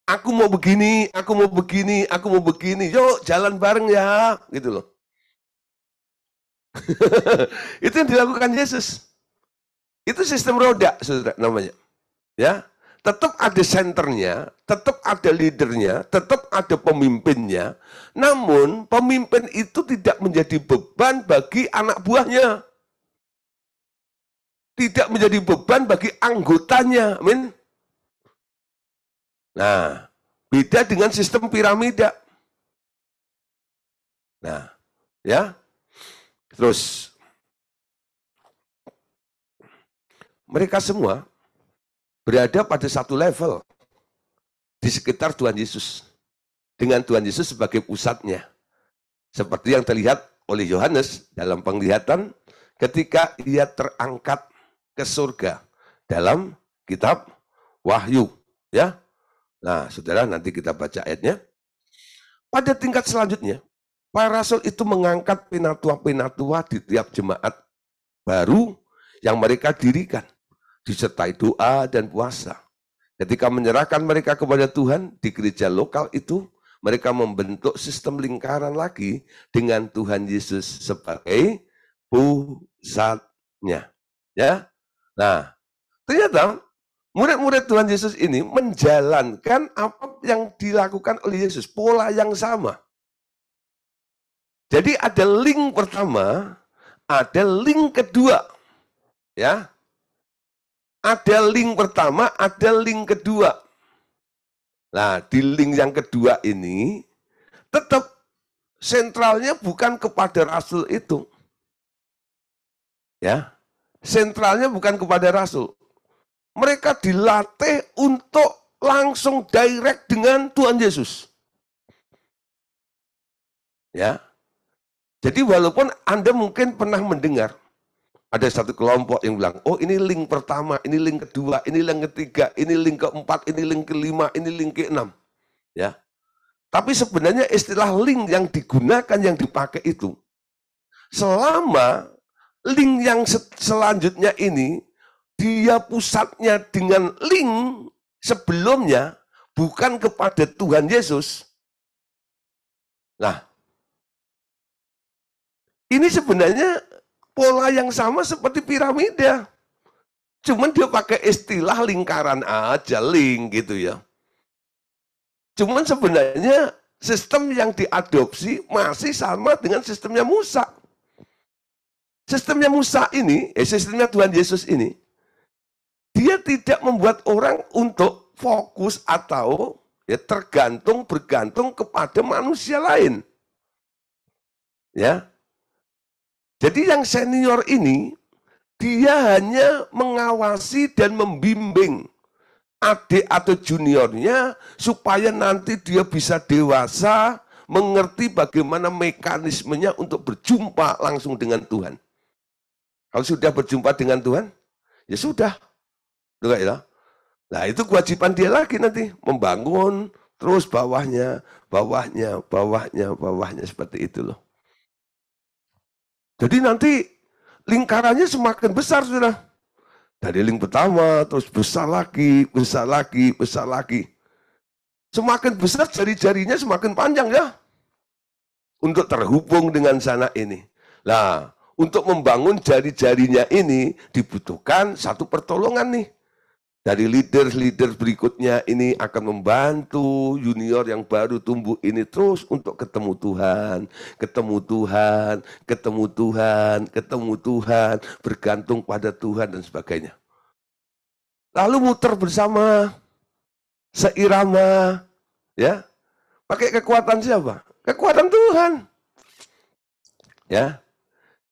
Aku mau begini, aku mau begini, aku mau begini. Yuk jalan bareng ya. Gitu loh. Itu yang dilakukan Yesus. Itu sistem roda, saudara, namanya. Ya, tetap ada senternya, tetap ada leadernya, tetap ada pemimpinnya. Namun pemimpin itu tidak menjadi beban bagi anak buahnya. Tidak menjadi beban bagi anggotanya. Amin. Nah, beda dengan sistem piramida. Nah, ya. Terus mereka semua berada pada satu level di sekitar Tuhan Yesus. Dengan Tuhan Yesus sebagai pusatnya. Seperti yang terlihat oleh Yohanes dalam penglihatan ketika ia terangkat ke surga dalam kitab Wahyu. Ya. Nah, saudara, nanti kita baca ayatnya. Pada tingkat selanjutnya, para rasul itu mengangkat penatua-penatua di tiap jemaat baru yang mereka dirikan, disertai doa dan puasa. Ketika menyerahkan mereka kepada Tuhan di gereja lokal itu, mereka membentuk sistem lingkaran lagi dengan Tuhan Yesus sebagai pusatnya. Ya, nah ternyata murid-murid Tuhan Yesus ini menjalankan apa yang dilakukan oleh Yesus, pola yang sama. Jadi ada link pertama, ada link kedua. Ya. Ada link pertama, ada link kedua. Nah, di link yang kedua ini tetap sentralnya bukan kepada rasul itu. Ya. Sentralnya bukan kepada rasul. Mereka dilatih untuk langsung direct dengan Tuhan Yesus. Ya. Jadi walaupun Anda mungkin pernah mendengar ada satu kelompok yang bilang, oh ini link pertama, ini link kedua, ini link ketiga, ini link keempat, ini link kelima, ini link keenam. Ya. Tapi sebenarnya istilah link yang digunakan, yang dipakai itu, selama link yang selanjutnya ini, dia pusatnya dengan link sebelumnya, bukan kepada Tuhan Yesus. Nah, ini sebenarnya pola yang sama seperti piramida. Cuman dia pakai istilah lingkaran aja, link gitu ya. Cuman sebenarnya sistem yang diadopsi masih sama dengan sistemnya Musa. Sistemnya Musa ini, sistemnya Tuhan Yesus ini, dia tidak membuat orang untuk fokus atau ya bergantung kepada manusia lain. Ya. Jadi yang senior ini, dia hanya mengawasi dan membimbing adik atau juniornya supaya nanti dia bisa dewasa, mengerti bagaimana mekanismenya untuk berjumpa langsung dengan Tuhan. Kalau sudah berjumpa dengan Tuhan, ya sudah. Nah, itu kewajiban dia lagi nanti, membangun terus bawahnya seperti itu loh. Jadi nanti lingkarannya semakin besar sudah. Dari link pertama terus besar lagi. Semakin besar jari-jarinya semakin panjang ya. Untuk terhubung dengan sana ini. Nah, untuk membangun jari-jarinya ini dibutuhkan satu pertolongan nih. Dari leader berikutnya ini akan membantu junior yang baru tumbuh ini terus untuk ketemu Tuhan, bergantung pada Tuhan dan sebagainya. Lalu muter bersama, seirama, ya. Pakai kekuatan siapa? Kekuatan Tuhan. Ya.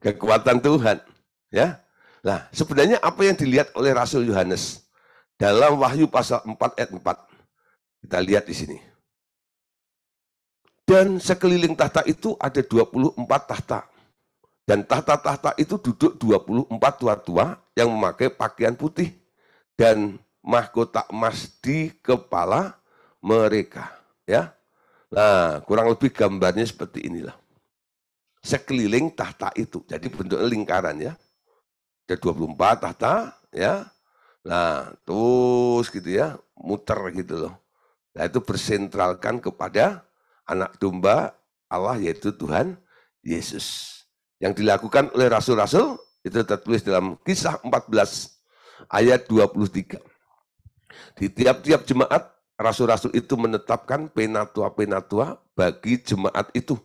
Kekuatan Tuhan, ya. Nah, sebenarnya apa yang dilihat oleh Rasul Yohanes dalam Wahyu pasal 4 ayat 4. Kita lihat di sini. Dan sekeliling tahta itu ada 24 tahta. Dan tahta-tahta itu duduk 24 tua-tua yang memakai pakaian putih. dan mahkota emas di kepala mereka. Ya, nah kurang lebih gambarnya seperti inilah. Sekeliling tahta itu, jadi bentuknya lingkaran ya. Ada 24 tahta ya. Nah, terus gitu ya, muter gitu loh. Nah, itu bersentralkan kepada anak domba Allah, yaitu Tuhan Yesus. Yang dilakukan oleh rasul-rasul itu tertulis dalam Kisah 14 ayat 23. Di tiap-tiap jemaat, rasul-rasul itu menetapkan penatua-penatua bagi jemaat itu.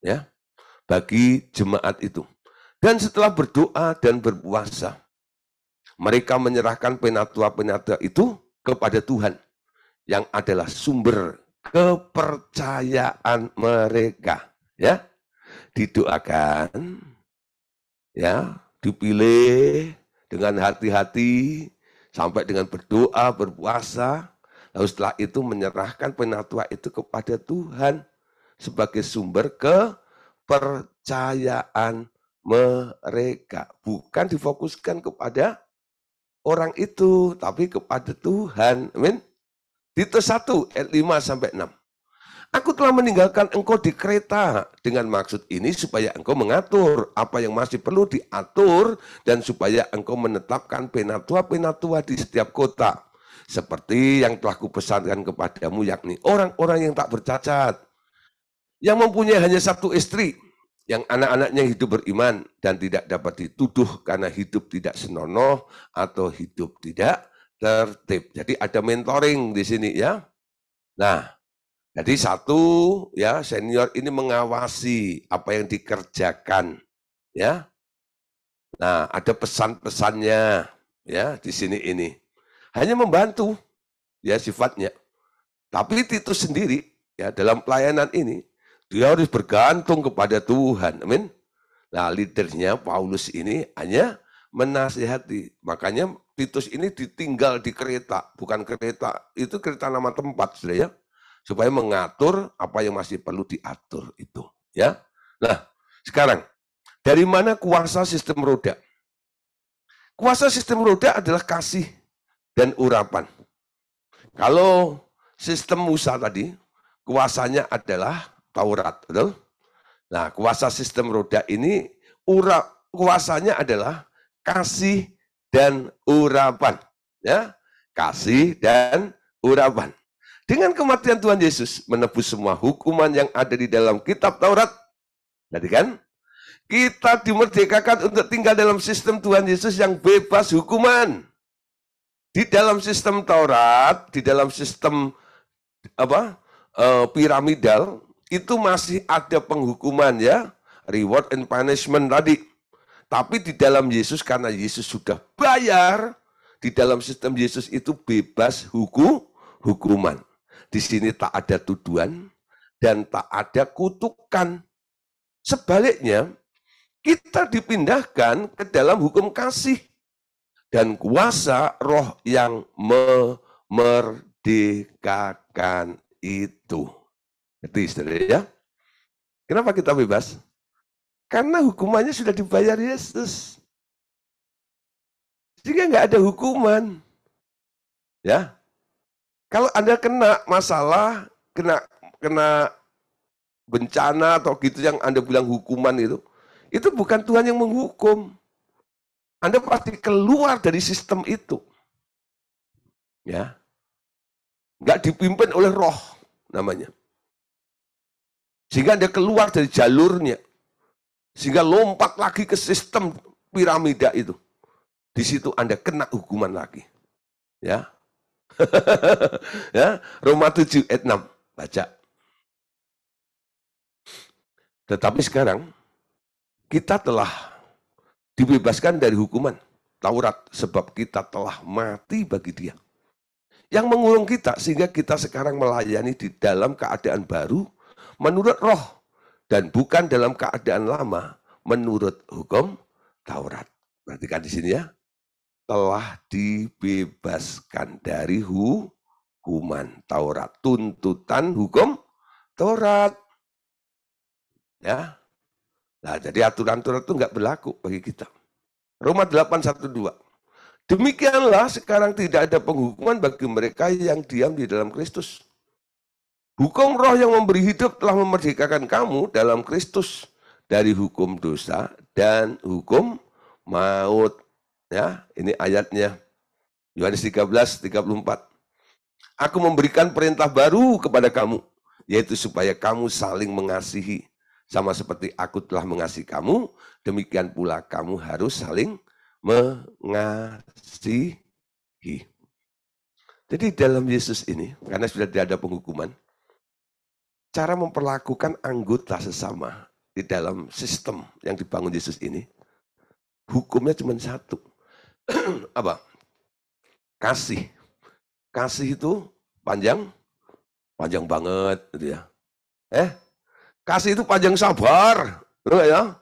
Ya, bagi jemaat itu. Dan setelah berdoa dan berpuasa, mereka menyerahkan penatua-penatua itu kepada Tuhan yang adalah sumber kepercayaan mereka. Ya, didoakan, ya, dipilih dengan hati-hati sampai dengan berdoa, berpuasa. Lalu setelah itu menyerahkan penatua itu kepada Tuhan sebagai sumber kepercayaan mereka. Bukan difokuskan kepada orang itu, tapi kepada Tuhan. Amin. Titus 1 ayat 5 sampai 6. Aku telah meninggalkan engkau di Kreta dengan maksud ini supaya engkau mengatur apa yang masih perlu diatur dan supaya engkau menetapkan penatua-penatua di setiap kota. Seperti yang telah kupesankan kepadamu, yakni orang-orang yang tak bercacat, yang mempunyai hanya satu istri, yang anak-anaknya hidup beriman dan tidak dapat dituduh karena hidup tidak senonoh atau hidup tidak tertib. Jadi ada mentoring di sini ya. Nah, jadi satu ya senior ini mengawasi apa yang dikerjakan ya. Nah, ada pesan-pesannya ya di sini ini. Hanya membantu ya sifatnya. Tapi Titus sendiri ya dalam pelayanan ini dia harus bergantung kepada Tuhan. Amin. Nah, leadernya Paulus ini hanya menasihati. Makanya Titus ini ditinggal di kereta, bukan kereta. Itu kereta nama tempat, sudah ya. Supaya mengatur apa yang masih perlu diatur itu, ya. Nah, sekarang dari mana kuasa sistem roda? Kuasa sistem roda adalah kasih dan urapan. Kalau sistem Musa tadi, kuasanya adalah Taurat, betul? Nah, kuasa sistem roda ini kuasanya adalah kasih dan urapan, ya. Kasih dan urapan. Dengan kematian Tuhan Yesus menebus semua hukuman yang ada di dalam kitab Taurat. Jadi kan, kita dimerdekakan untuk tinggal dalam sistem Tuhan Yesus yang bebas hukuman. Di dalam sistem Taurat, di dalam sistem piramidal, itu masih ada penghukuman ya, reward and punishment tadi. Tapi di dalam Yesus, karena Yesus sudah bayar, di dalam sistem Yesus itu bebas hukuman. Di sini tak ada tuduhan dan tak ada kutukan. Sebaliknya, kita dipindahkan ke dalam hukum kasih dan kuasa roh yang memerdekakan itu. Jadi saudara ya, kenapa kita bebas? Karena hukumannya sudah dibayar Yesus. Sehingga nggak ada hukuman. Ya, kalau Anda kena masalah, kena bencana atau gitu yang Anda bilang hukuman itu bukan Tuhan yang menghukum. Anda pasti keluar dari sistem itu. Ya. Nggak dipimpin oleh roh namanya. Sehingga Anda keluar dari jalurnya. Sehingga lompat lagi ke sistem piramida itu. Di situ Anda kena hukuman lagi. Ya. Ya, Roma 7 ayat 6 baca. Tetapi sekarang kita telah dibebaskan dari hukuman Taurat sebab kita telah mati bagi Dia yang mengurung kita, sehingga kita sekarang melayani di dalam keadaan baru menurut roh dan bukan dalam keadaan lama menurut hukum Taurat. Perhatikan di sini ya, telah dibebaskan dari hukuman Taurat, tuntutan hukum Taurat. Ya, nah jadi aturan Taurat itu nggak berlaku bagi kita. Roma 8:1-2. Demikianlah sekarang tidak ada penghukuman bagi mereka yang diam di dalam Kristus. Hukum roh yang memberi hidup telah memerdekakan kamu dalam Kristus dari hukum dosa dan hukum maut. Ya, ini ayatnya. Yohanes 13:34. Aku memberikan perintah baru kepada kamu, yaitu supaya kamu saling mengasihi. Sama seperti aku telah mengasihi kamu, demikian pula kamu harus saling mengasihi. Jadi dalam Yesus ini, karena sudah tidak ada penghukuman, cara memperlakukan anggota sesama di dalam sistem yang dibangun Yesus ini, hukumnya cuma satu. Apa? Kasih. Kasih itu panjang banget gitu ya. Kasih itu panjang sabar, ya.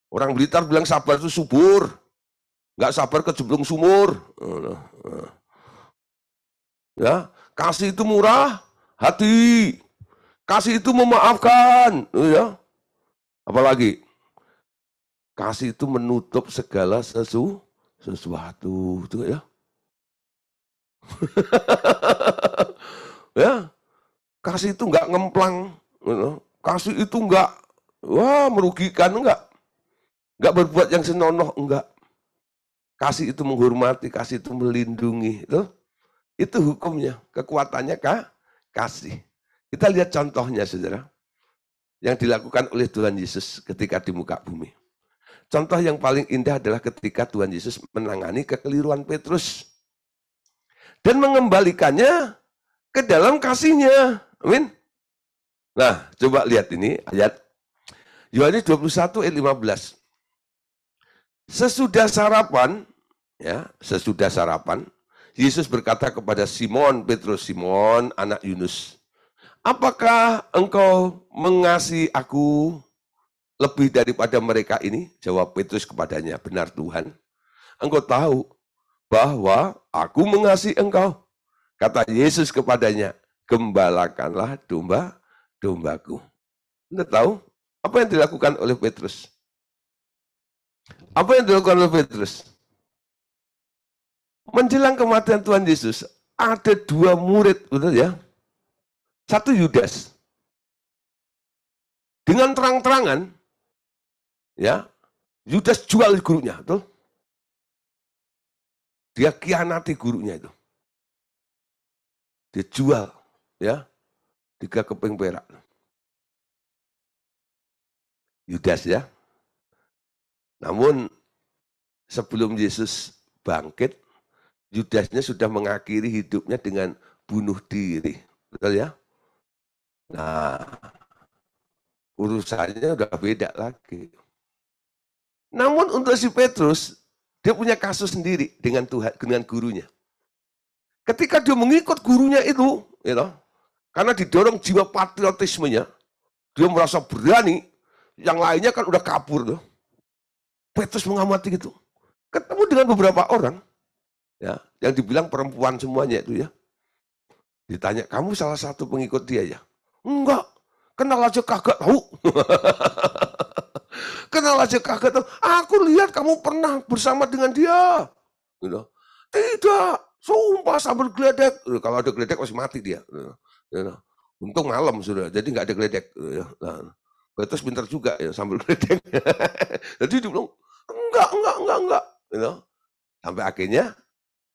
Orang Blitar bilang sabar itu subur, nggak sabar kecemplung sumur. Ya, kasih itu murah hati, kasih itu memaafkan, ya. Apalagi kasih itu menutup segala sesuatu, itu ya. Ya, kasih itu nggak ngemplang, kasih itu nggak merugikan, nggak berbuat yang senonoh, enggak. Kasih itu menghormati, kasih itu melindungi, itu hukumnya, kekuatannya kasih. Kita lihat contohnya, saudara, yang dilakukan oleh Tuhan Yesus ketika di muka bumi. Contoh yang paling indah adalah ketika Tuhan Yesus menangani kekeliruan Petrus dan mengembalikannya ke dalam kasihnya. Amin. Nah, coba lihat ini ayat Yohanes 21 ayat 15. Sesudah sarapan, Yesus berkata kepada Simon Petrus, Simon anak Yunus, apakah engkau mengasihi aku lebih daripada mereka ini? Jawab Petrus kepadanya, benar Tuhan, engkau tahu bahwa aku mengasihi engkau. Kata Yesus kepadanya, gembalakanlah domba-dombaku. Anda tahu apa yang dilakukan oleh Petrus? Apa yang dilakukan oleh Petrus? Menjelang kematian Tuhan Yesus, ada dua murid, betul ya? Satu Yudas. Dengan terang-terangan, ya, Yudas jual gurunya, betul? Dia khianati gurunya itu. Dia jual, ya, 3 keping perak. Yudas ya. Namun sebelum Yesus bangkit, Yudasnya sudah mengakhiri hidupnya dengan bunuh diri. Betul ya? Nah, urusannya udah beda lagi. Namun untuk si Petrus, dia punya kasus sendiri dengan Tuhan, dengan gurunya. Ketika dia mengikut gurunya itu, karena didorong jiwa patriotismenya, dia merasa berani, yang lainnya kan udah kabur. Petrus mengamati gitu. Ketemu dengan beberapa orang, ya, yang dibilang perempuan semuanya itu ya. Ditanya, kamu salah satu pengikut dia ya? Enggak, kenal aja kagak tahu. Kenal aja kagak tahu. Aku lihat kamu pernah bersama dengan dia. Tidak, sumpah sambil geledek. Kalau ada geledek masih mati dia. Untung malam sudah, jadi nggak ada geledek. Nah, Petrus pintar juga ya sambil geledek. Jadi dia bilang, enggak. Sampai akhirnya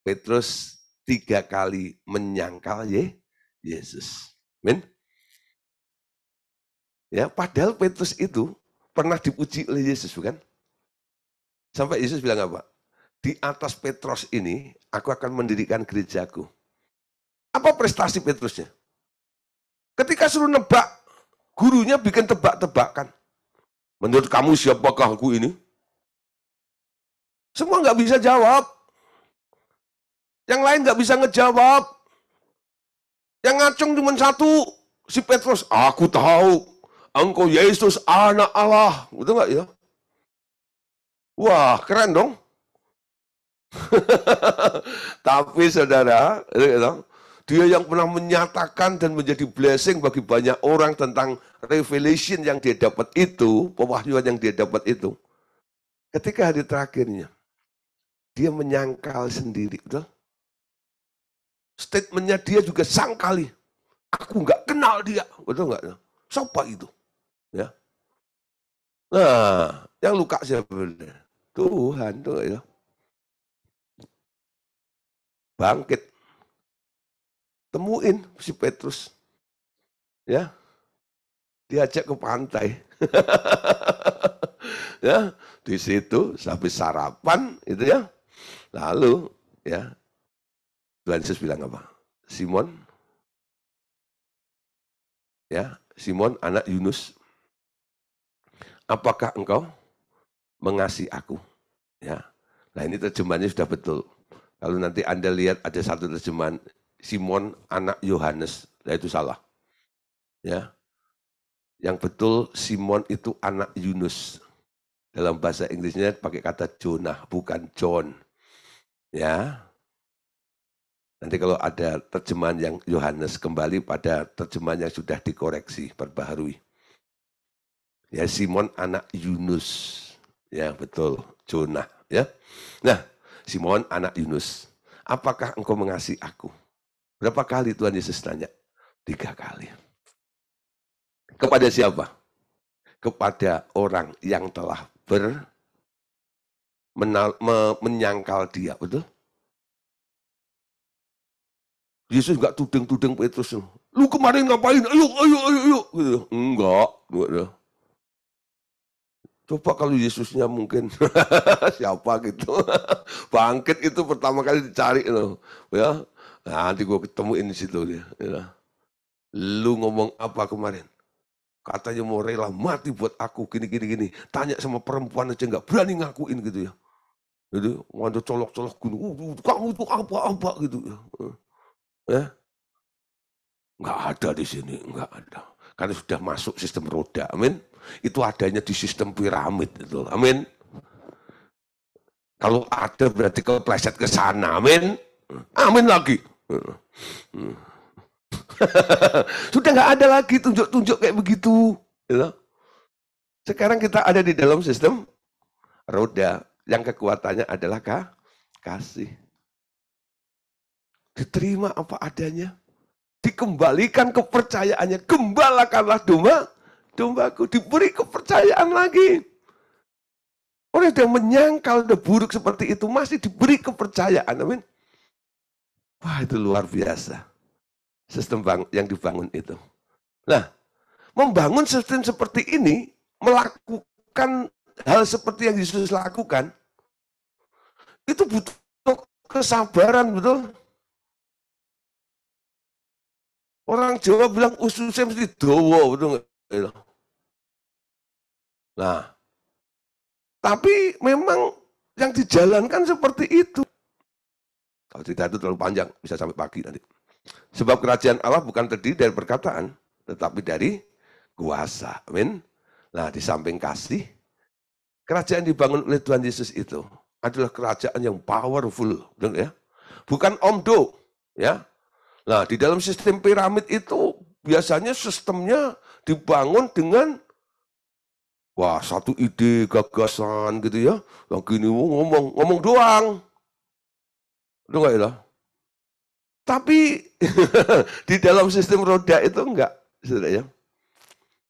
Petrus 3 kali menyangkal Yesus. Amin. Ya, padahal Petrus itu pernah dipuji oleh Yesus, bukan? Sampai Yesus bilang apa? Di atas Petrus ini, aku akan mendirikan gerejaku. Apa prestasi Petrusnya? Ketika suruh nebak, gurunya bikin tebak-tebakan. Menurut kamu siapakah aku ini? Semua nggak bisa jawab. Yang lain nggak bisa ngejawab. Yang ngacung cuma satu, si Petrus. Aku tahu, engkau Yesus anak Allah. Betul nggak ya? Wah, keren dong. Tapi saudara, dia yang pernah menyatakan dan menjadi blessing bagi banyak orang tentang revelation yang dia dapat itu, pewahyuan yang dia dapat itu. Ketika hari terakhirnya, dia menyangkal sendiri, betul? Statementnya dia juga sangkali. Aku nggak kenal dia, betul nggak? Siapa itu? Ya. Nah, yang luka siapa? Tuhan tuh ya. Bangkit, temuin si Petrus, ya, diajak ke pantai, ya, di situ sampai sarapan itu ya, lalu ya, Tuhan Yesus bilang apa? Simon, ya, Simon anak Yunus, apakah engkau mengasihi aku? Ya, nah ini terjemahannya sudah betul. Kalau nanti Anda lihat ada satu terjemahan Simon anak Yohanes, nah itu salah. Ya, yang betul Simon itu anak Yunus. Dalam bahasa Inggrisnya pakai kata Jonah, bukan John. Ya, nanti kalau ada terjemahan yang Yohanes kembali pada terjemahan yang sudah dikoreksi, perbaharui. Ya, Simon anak Yunus. Ya, betul, Jonah. Ya, nah, Simon anak Yunus, apakah engkau mengasihi aku? Berapa kali Tuhan Yesus tanya? 3 kali. Kepada siapa? Kepada orang yang telah menyangkal dia, betul? Yesus nggak tuding-tuding Petrus. Lu kemarin ngapain? Ayo. Gitu. Enggak. Coba kalau Yesusnya mungkin siapa gitu. Bangkit itu pertama kali dicari loh. Ya. Nah, nanti gue ketemuin di situ dia. Ya. Lu ngomong apa kemarin? Katanya mau rela mati buat aku gini. Tanya sama perempuan aja nggak berani ngakuin gitu ya. Jadi waduh colok-colok gini. Kamu itu apa gitu ya. Ya. Nggak ada di sini, nggak ada. Karena sudah masuk sistem roda, amin. Itu adanya di sistem piramid, itu, amin. Kalau ada berarti kepleset ke sana, amin. Amin lagi. Sudah nggak ada lagi tunjuk-tunjuk kayak begitu. Sekarang kita ada di dalam sistem roda yang kekuatannya adalah kasih. Diterima apa adanya. Dikembalikan kepercayaannya. Gembalakanlah dombaku. Diberi kepercayaan lagi. Orang yang menyangkal udah buruk seperti itu masih diberi kepercayaan. Amin. Wah, itu luar biasa. Sistem yang dibangun itu. Nah, membangun sistem seperti ini, melakukan hal seperti yang Yesus lakukan, itu butuh kesabaran, betul? Orang Jawa bilang ususnya mesti dowo, betul nggak? Nah, tapi memang yang dijalankan seperti itu. Kalau cerita itu terlalu panjang, bisa sampai pagi nanti. Sebab kerajaan Allah bukan terdiri dari perkataan, tetapi dari kuasa. Amin. Nah, di samping kasih, kerajaan dibangun oleh Tuhan Yesus itu adalah kerajaan yang powerful, ya. Bukan omdo, ya. Nah, di dalam sistem piramid itu biasanya sistemnya dibangun dengan wah, satu ide, gagasan gitu ya. Yang gini ngomong doang. Itu enggak ya? Tapi di dalam sistem roda itu enggak, saudara ya.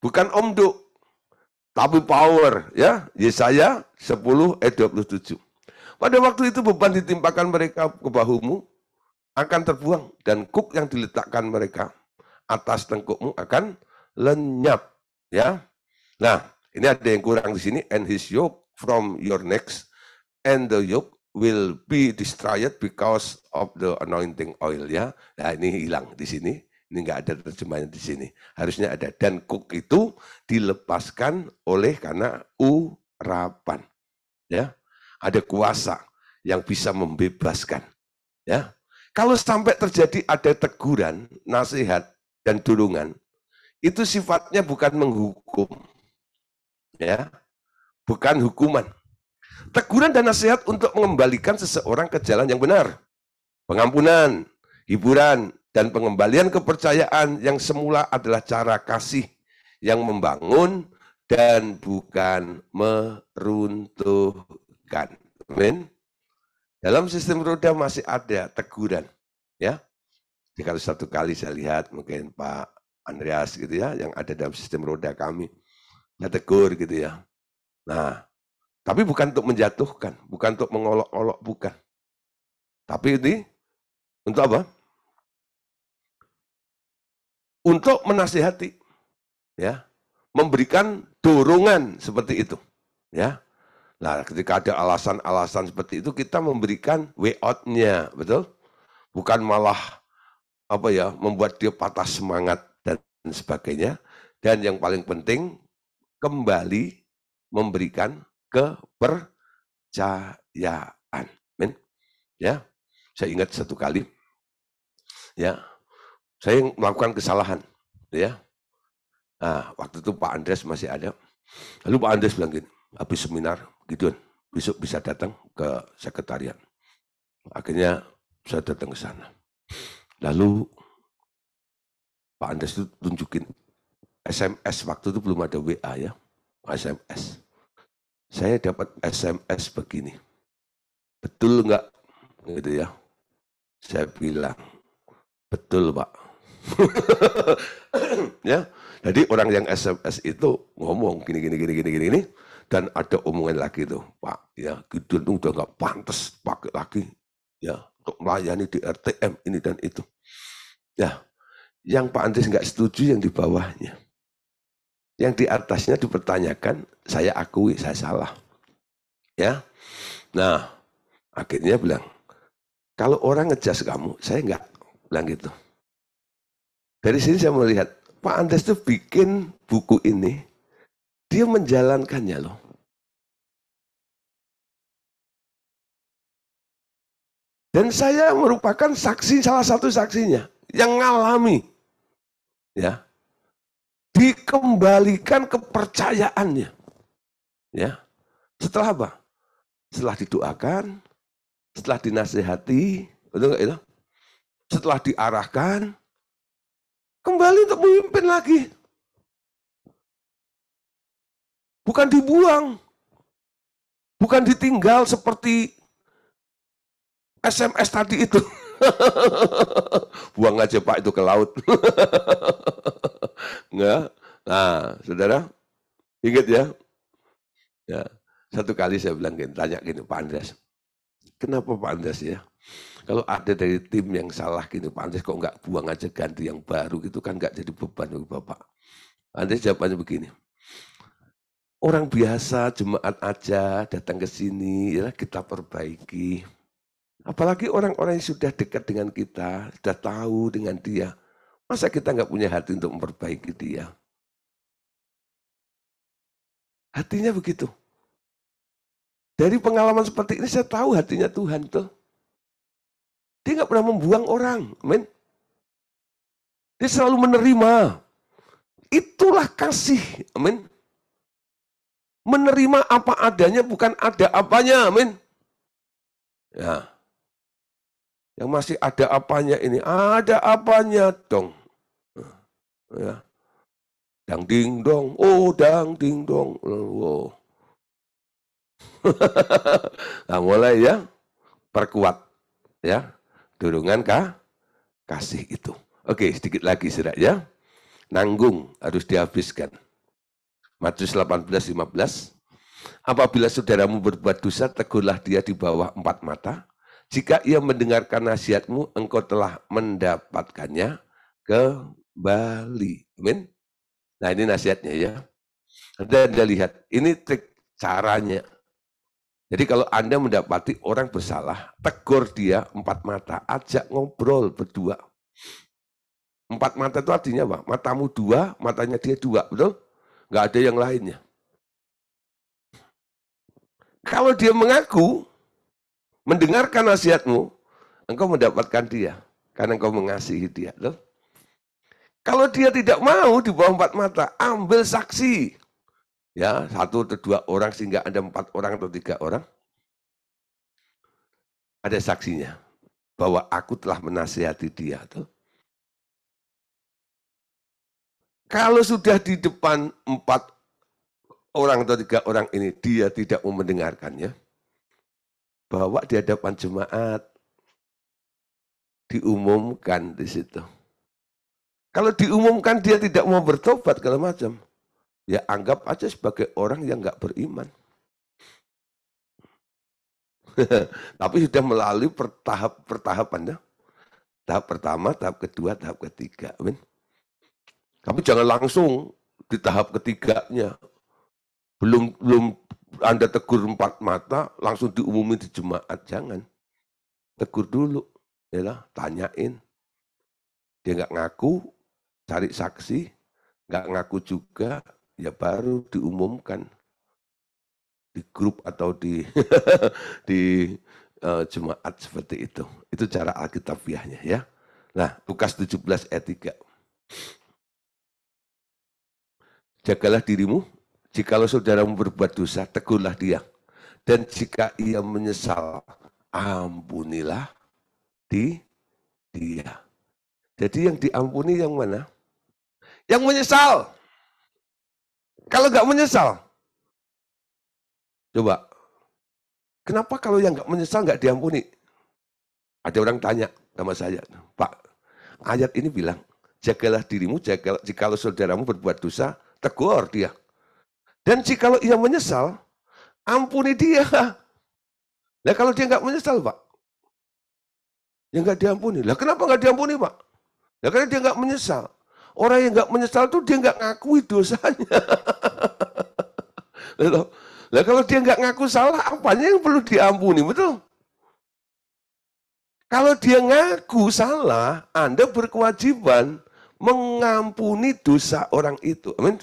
Bukan omdo, tapi power ya. Yesaya 10 ayat 27. Pada waktu itu beban ditimpakan mereka ke bahumu akan terbuang dan kuk yang diletakkan mereka atas tengkukmu akan lenyap ya. Nah, ini ada yang kurang di sini, and his yoke from your necks and the yoke will be destroyed because of the anointing oil ya. Nah, ini hilang di sini. Ini enggak ada terjemahannya di sini. Harusnya ada, dan kuk itu dilepaskan oleh karena urapan. Ya. Ada kuasa yang bisa membebaskan. Ya. Kalau sampai terjadi ada teguran, nasihat, dan dorongan, itu sifatnya bukan menghukum. Ya. Bukan hukuman. Teguran dan nasihat untuk mengembalikan seseorang ke jalan yang benar. Pengampunan, hiburan, dan pengembalian kepercayaan yang semula adalah cara kasih yang membangun dan bukan meruntuhkan. Amin. Dalam sistem roda masih ada teguran, ya. Jadi kalau satu kali saya lihat mungkin Pak Andreas gitu ya, yang ada dalam sistem roda kami, saya tegur gitu ya. Nah, tapi bukan untuk menjatuhkan, bukan untuk mengolok-olok, bukan. Tapi ini untuk apa? Untuk menasihati, ya, memberikan dorongan seperti itu, ya. Nah, ketika ada alasan-alasan seperti itu, kita memberikan way out-nya, betul? Bukan malah apa ya, membuat dia patah semangat dan sebagainya. Dan yang paling penting, kembali memberikan kepercayaan. Men, ya. Saya ingat satu kali, ya, saya melakukan kesalahan, ya. Nah, waktu itu Pak Andres masih ada. Lalu Pak Andres bilang gini, habis seminar, gitu, besok bisa datang ke sekretariat. Akhirnya saya datang ke sana. Lalu Pak Andres itu tunjukin SMS, waktu itu belum ada WA ya, SMS. Saya dapat SMS begini, betul nggak? Gitu ya. Saya bilang, betul Pak. Ya, jadi orang yang SMS itu ngomong gini, dan ada omongan lagi tuh, Pak, ya, Gideon itu udah nggak pantas pakai lagi, ya, untuk melayani di RTM ini dan itu. Ya, yang Pak Andres nggak setuju yang di bawahnya. Yang di atasnya dipertanyakan, saya akui saya salah. Ya, nah akhirnya bilang, kalau orang ngejas kamu, saya nggak, bilang gitu. Dari sini saya melihat, Pak Andres tuh bikin buku ini, dia menjalankannya loh. Dan saya merupakan saksi, salah satu saksinya, yang ngalami, ya, dikembalikan kepercayaannya, ya. Setelah apa? Setelah didoakan, setelah dinasehati, betul nggak itu? Setelah diarahkan, kembali untuk memimpin lagi. Bukan dibuang, bukan ditinggal seperti SMS tadi itu. Buang aja Pak itu ke laut. Enggak. Nah, saudara, ingat ya. Ya, satu kali saya bilang gini, tanya gini Pak Andreas, kenapa Pak Andreas ya? Kalau ada dari tim yang salah gini, Pak Andreas kok nggak buang aja ganti yang baru gitu kan nggak jadi beban bagi Bapak. Andreas jawabannya begini, orang biasa jemaat aja datang ke sini, ya kita perbaiki. Apalagi orang-orang yang sudah dekat dengan kita, sudah tahu dengan dia. Masa kita nggak punya hati untuk memperbaiki dia? Hatinya begitu. Dari pengalaman seperti ini saya tahu hatinya Tuhan tuh. Dia nggak pernah membuang orang, amin. Dia selalu menerima. Itulah kasih, amin. Menerima apa adanya, bukan ada apanya, amin. Ya, yang masih ada apanya ini, ada apanya dong. Ya, dang ding dong, oh dang ding dong, wow. Nah, mulai ya, perkuat ya, dorongan kasih itu. Oke, sedikit lagi saudara ya. Nanggung harus dihabiskan. Matius 18:15. Apabila saudaramu berbuat dosa, tegurlah dia di bawah 4 mata. Jika ia mendengarkan nasihatmu, engkau telah mendapatkannya kembali. Amin. Nah, ini nasihatnya ya. Anda lihat, ini trik caranya. Jadi kalau Anda mendapati orang bersalah, tegur dia 4 mata, ajak ngobrol berdua. 4 mata itu artinya apa? Matamu 2, matanya dia 2, betul? Nggak ada yang lainnya. Kalau dia mengaku, mendengarkan nasihatmu, engkau mendapatkan dia. Karena engkau mengasihi dia. Betul? Kalau dia tidak mau di bawah 4 mata, ambil saksi. Ya, 1 atau 2 orang sehingga ada 4 orang atau 3 orang. Ada saksinya. Bahwa aku telah menasihati dia. Betul? Kalau sudah di depan 4 orang atau 3 orang ini, dia tidak mau mendengarkannya, bawa di hadapan jemaat, diumumkan di situ. Kalau diumumkan dia tidak mau bertobat segala macam, ya anggap aja sebagai orang yang nggak beriman. Tapi sudah melalui pertahapan ya. Tahap pertama, tahap kedua, tahap ketiga. Amin. Tapi jangan langsung di tahap ketiganya. Belum Anda tegur 4 mata, langsung diumumin di jemaat. Jangan. Tegur dulu. Ya, tanyain. Dia nggak ngaku, cari saksi. Nggak ngaku juga, ya baru diumumkan. Di grup atau di di jemaat seperti itu. Itu cara alkitabiahnya ya. Nah, Lukas 17 ayat 3. Jagalah dirimu, jikalau saudaramu berbuat dosa, tegurlah dia. Dan jika ia menyesal, ampunilah dia. Jadi yang diampuni yang mana? Yang menyesal. Kalau nggak menyesal, coba, kenapa kalau yang nggak menyesal nggak diampuni? Ada orang tanya sama saya, Pak, ayat ini bilang, jagalah dirimu, jikalau saudaramu berbuat dosa, tegur dia. Dan jikalau ia menyesal, ampuni dia. Nah kalau dia nggak menyesal, Pak, ya nggak diampuni. Lah kenapa nggak diampuni, Pak? Nah karena dia nggak menyesal. Orang yang nggak menyesal tuh dia nggak ngakui dosanya. Lah kalau dia nggak ngaku salah, apanya yang perlu diampuni, betul? Kalau dia ngaku salah, Anda berkewajiban mengampuni dosa orang itu. Amin.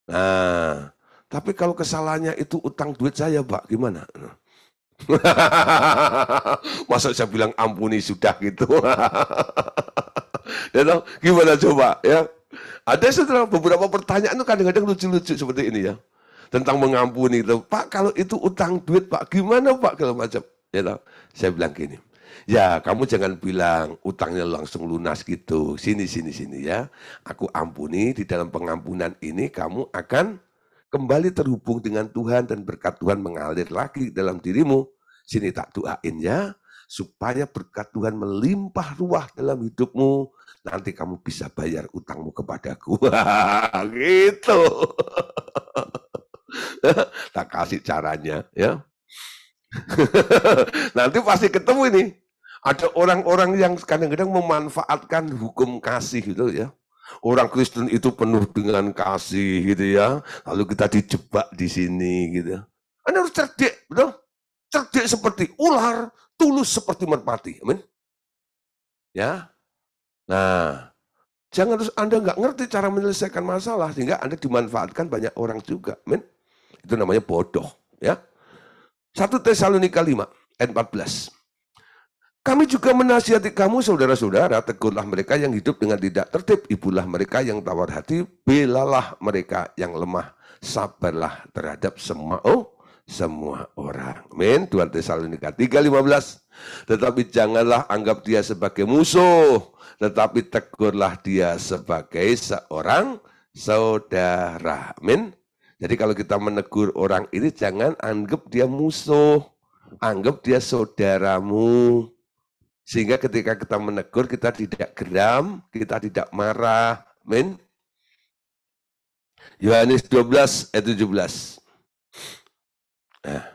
Nah, tapi kalau kesalahannya itu utang duit saya, Pak, gimana? Masa saya bilang ampuni sudah gitu. Ya, gimana coba ya? Ada setelah beberapa pertanyaan itu kadang-kadang lucu-lucu seperti ini ya. Tentang mengampuni itu. Pak, kalau itu utang duit, Pak, gimana Pak? Kalau macam. Ya, saya bilang gini. Ya, kamu jangan bilang utangnya langsung lunas gitu. Sini ya. Aku ampuni, di dalam pengampunan ini kamu akan kembali terhubung dengan Tuhan dan berkat Tuhan mengalir lagi dalam dirimu. Sini tak doain ya, supaya berkat Tuhan melimpah ruah dalam hidupmu. Nanti kamu bisa bayar utangmu kepadaku. Gitu. Tak kasih caranya ya. Nanti pasti ketemu ini. Ada orang-orang yang kadang-kadang memanfaatkan hukum kasih gitu ya. Orang Kristen itu penuh dengan kasih gitu ya. Lalu kita dijebak di sini gitu. Anda harus cerdik, betul? Cerdik seperti ular, tulus seperti merpati. Amin. Ya. Nah, jangan terus Anda nggak ngerti cara menyelesaikan masalah sehingga Anda dimanfaatkan banyak orang juga. Amin. Itu namanya bodoh, ya. 1 Tesalonika 5 ayat 14. Kami juga menasihati kamu saudara-saudara, tegurlah mereka yang hidup dengan tidak tertib, ibulah mereka yang tawar hati, belalah mereka yang lemah, sabarlah terhadap semua orang. Amin. 2 Tesalonika 3:15. Tetapi janganlah anggap dia sebagai musuh, tetapi tegurlah dia sebagai seorang saudara. Amin. Jadi kalau kita menegur orang ini jangan anggap dia musuh, anggap dia saudaramu. Sehingga ketika kita menegur, kita tidak geram, kita tidak marah. Amin. Yohanes 12 ayat 17. Nah.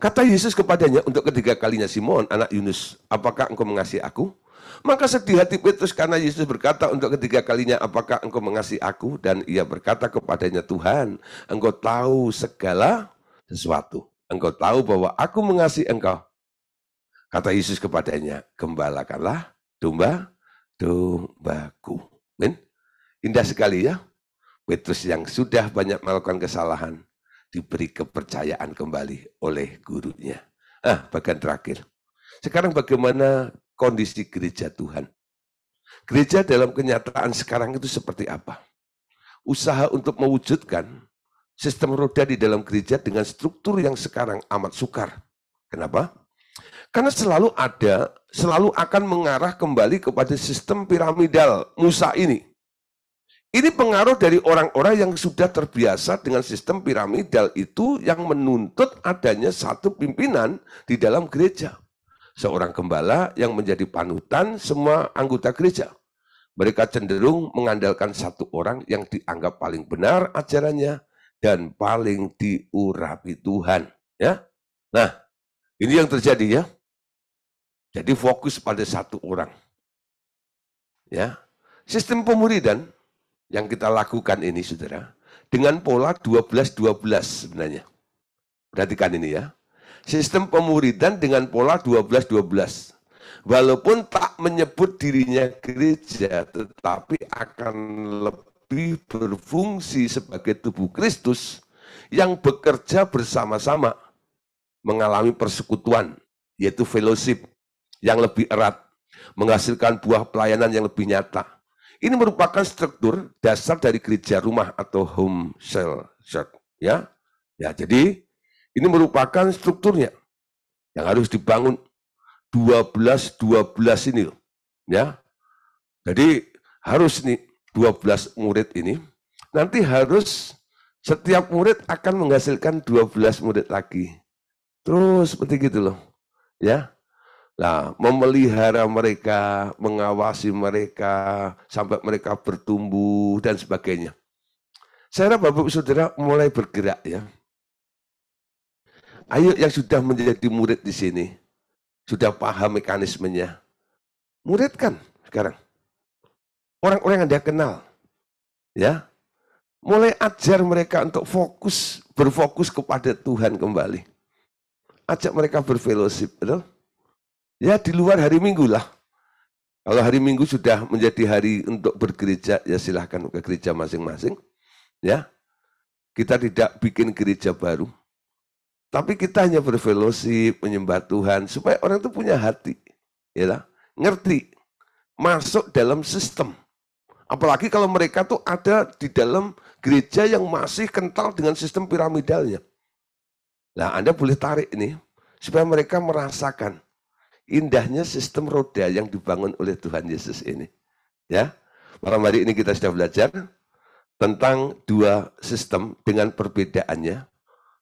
Kata Yesus kepadanya untuk ketiga kalinya, Simon, anak Yunus, apakah engkau mengasihi aku? Maka sedih hati Petrus karena Yesus berkata untuk ketiga kalinya, apakah engkau mengasihi aku? Dan ia berkata kepadanya, Tuhan, engkau tahu segala sesuatu. Engkau tahu bahwa aku mengasihi engkau. Kata Yesus kepadanya, gembalakanlah domba-dombaku. Indah sekali ya. Petrus yang sudah banyak melakukan kesalahan, diberi kepercayaan kembali oleh gurunya. Bagian terakhir. Sekarang bagaimana kondisi gereja Tuhan? Gereja dalam kenyataan sekarang itu seperti apa? Usaha untuk mewujudkan sistem roda di dalam gereja dengan struktur yang sekarang amat sukar. Kenapa? Karena selalu akan mengarah kembali kepada sistem piramidal Musa ini. Ini pengaruh dari orang-orang yang sudah terbiasa dengan sistem piramidal itu yang menuntut adanya satu pimpinan di dalam gereja. Seorang gembala yang menjadi panutan semua anggota gereja. Mereka cenderung mengandalkan satu orang yang dianggap paling benar ajarannya dan paling diurapi Tuhan. Ya, nah ini yang terjadi ya. Jadi fokus pada satu orang. Ya, sistem pemuridan yang kita lakukan ini, saudara, dengan pola 12-12 sebenarnya. Perhatikan ini ya. Sistem pemuridan dengan pola 12-12. Walaupun tak menyebut dirinya gereja, tetapi akan lebih berfungsi sebagai tubuh Kristus yang bekerja bersama-sama, mengalami persekutuan, yaitu fellowship yang lebih erat, menghasilkan buah pelayanan yang lebih nyata. Ini merupakan struktur dasar dari gereja rumah atau home cell church, ya. Ya, jadi ini merupakan strukturnya yang harus dibangun 12-12 ini loh, ya. Jadi harus nih 12 murid ini nanti harus setiap murid akan menghasilkan 12 murid lagi. Terus seperti gitu loh, ya. Nah, memelihara mereka, mengawasi mereka, sampai mereka bertumbuh, dan sebagainya. Saya harap Bapak Saudara mulai bergerak ya. Ayo yang sudah menjadi murid di sini, sudah paham mekanismenya, muridkan sekarang. Orang-orang yang Anda kenal, ya, mulai ajar mereka untuk berfokus kepada Tuhan kembali. Ajak mereka berfellowship, betul? Ya di luar hari Minggu lah. Kalau hari Minggu sudah menjadi hari untuk bergereja, ya silahkan ke gereja masing-masing. Ya, kita tidak bikin gereja baru. Tapi kita hanya berfellowship, menyembah Tuhan, supaya orang itu punya hati. Ya, ngerti, masuk dalam sistem. Apalagi kalau mereka tuh ada di dalam gereja yang masih kental dengan sistem piramidalnya. Nah, Anda boleh tarik ini, supaya mereka merasakan indahnya sistem roda yang dibangun oleh Tuhan Yesus ini. Ya, malam hari ini kita sudah belajar tentang dua sistem dengan perbedaannya,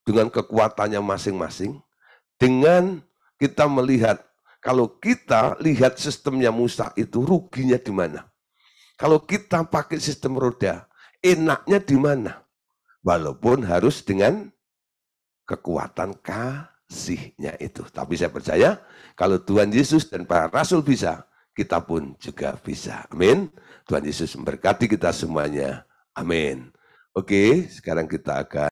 dengan kekuatannya masing-masing, dengan kita melihat, kalau kita lihat sistemnya Musa itu ruginya di mana? Kalau kita pakai sistem roda, enaknya di mana? Walaupun harus dengan kekuatan kasihnya itu. Tapi saya percaya kalau Tuhan Yesus dan para rasul bisa, kita pun juga bisa. Amin. Tuhan Yesus memberkati kita semuanya. Amin. Oke, sekarang kita akan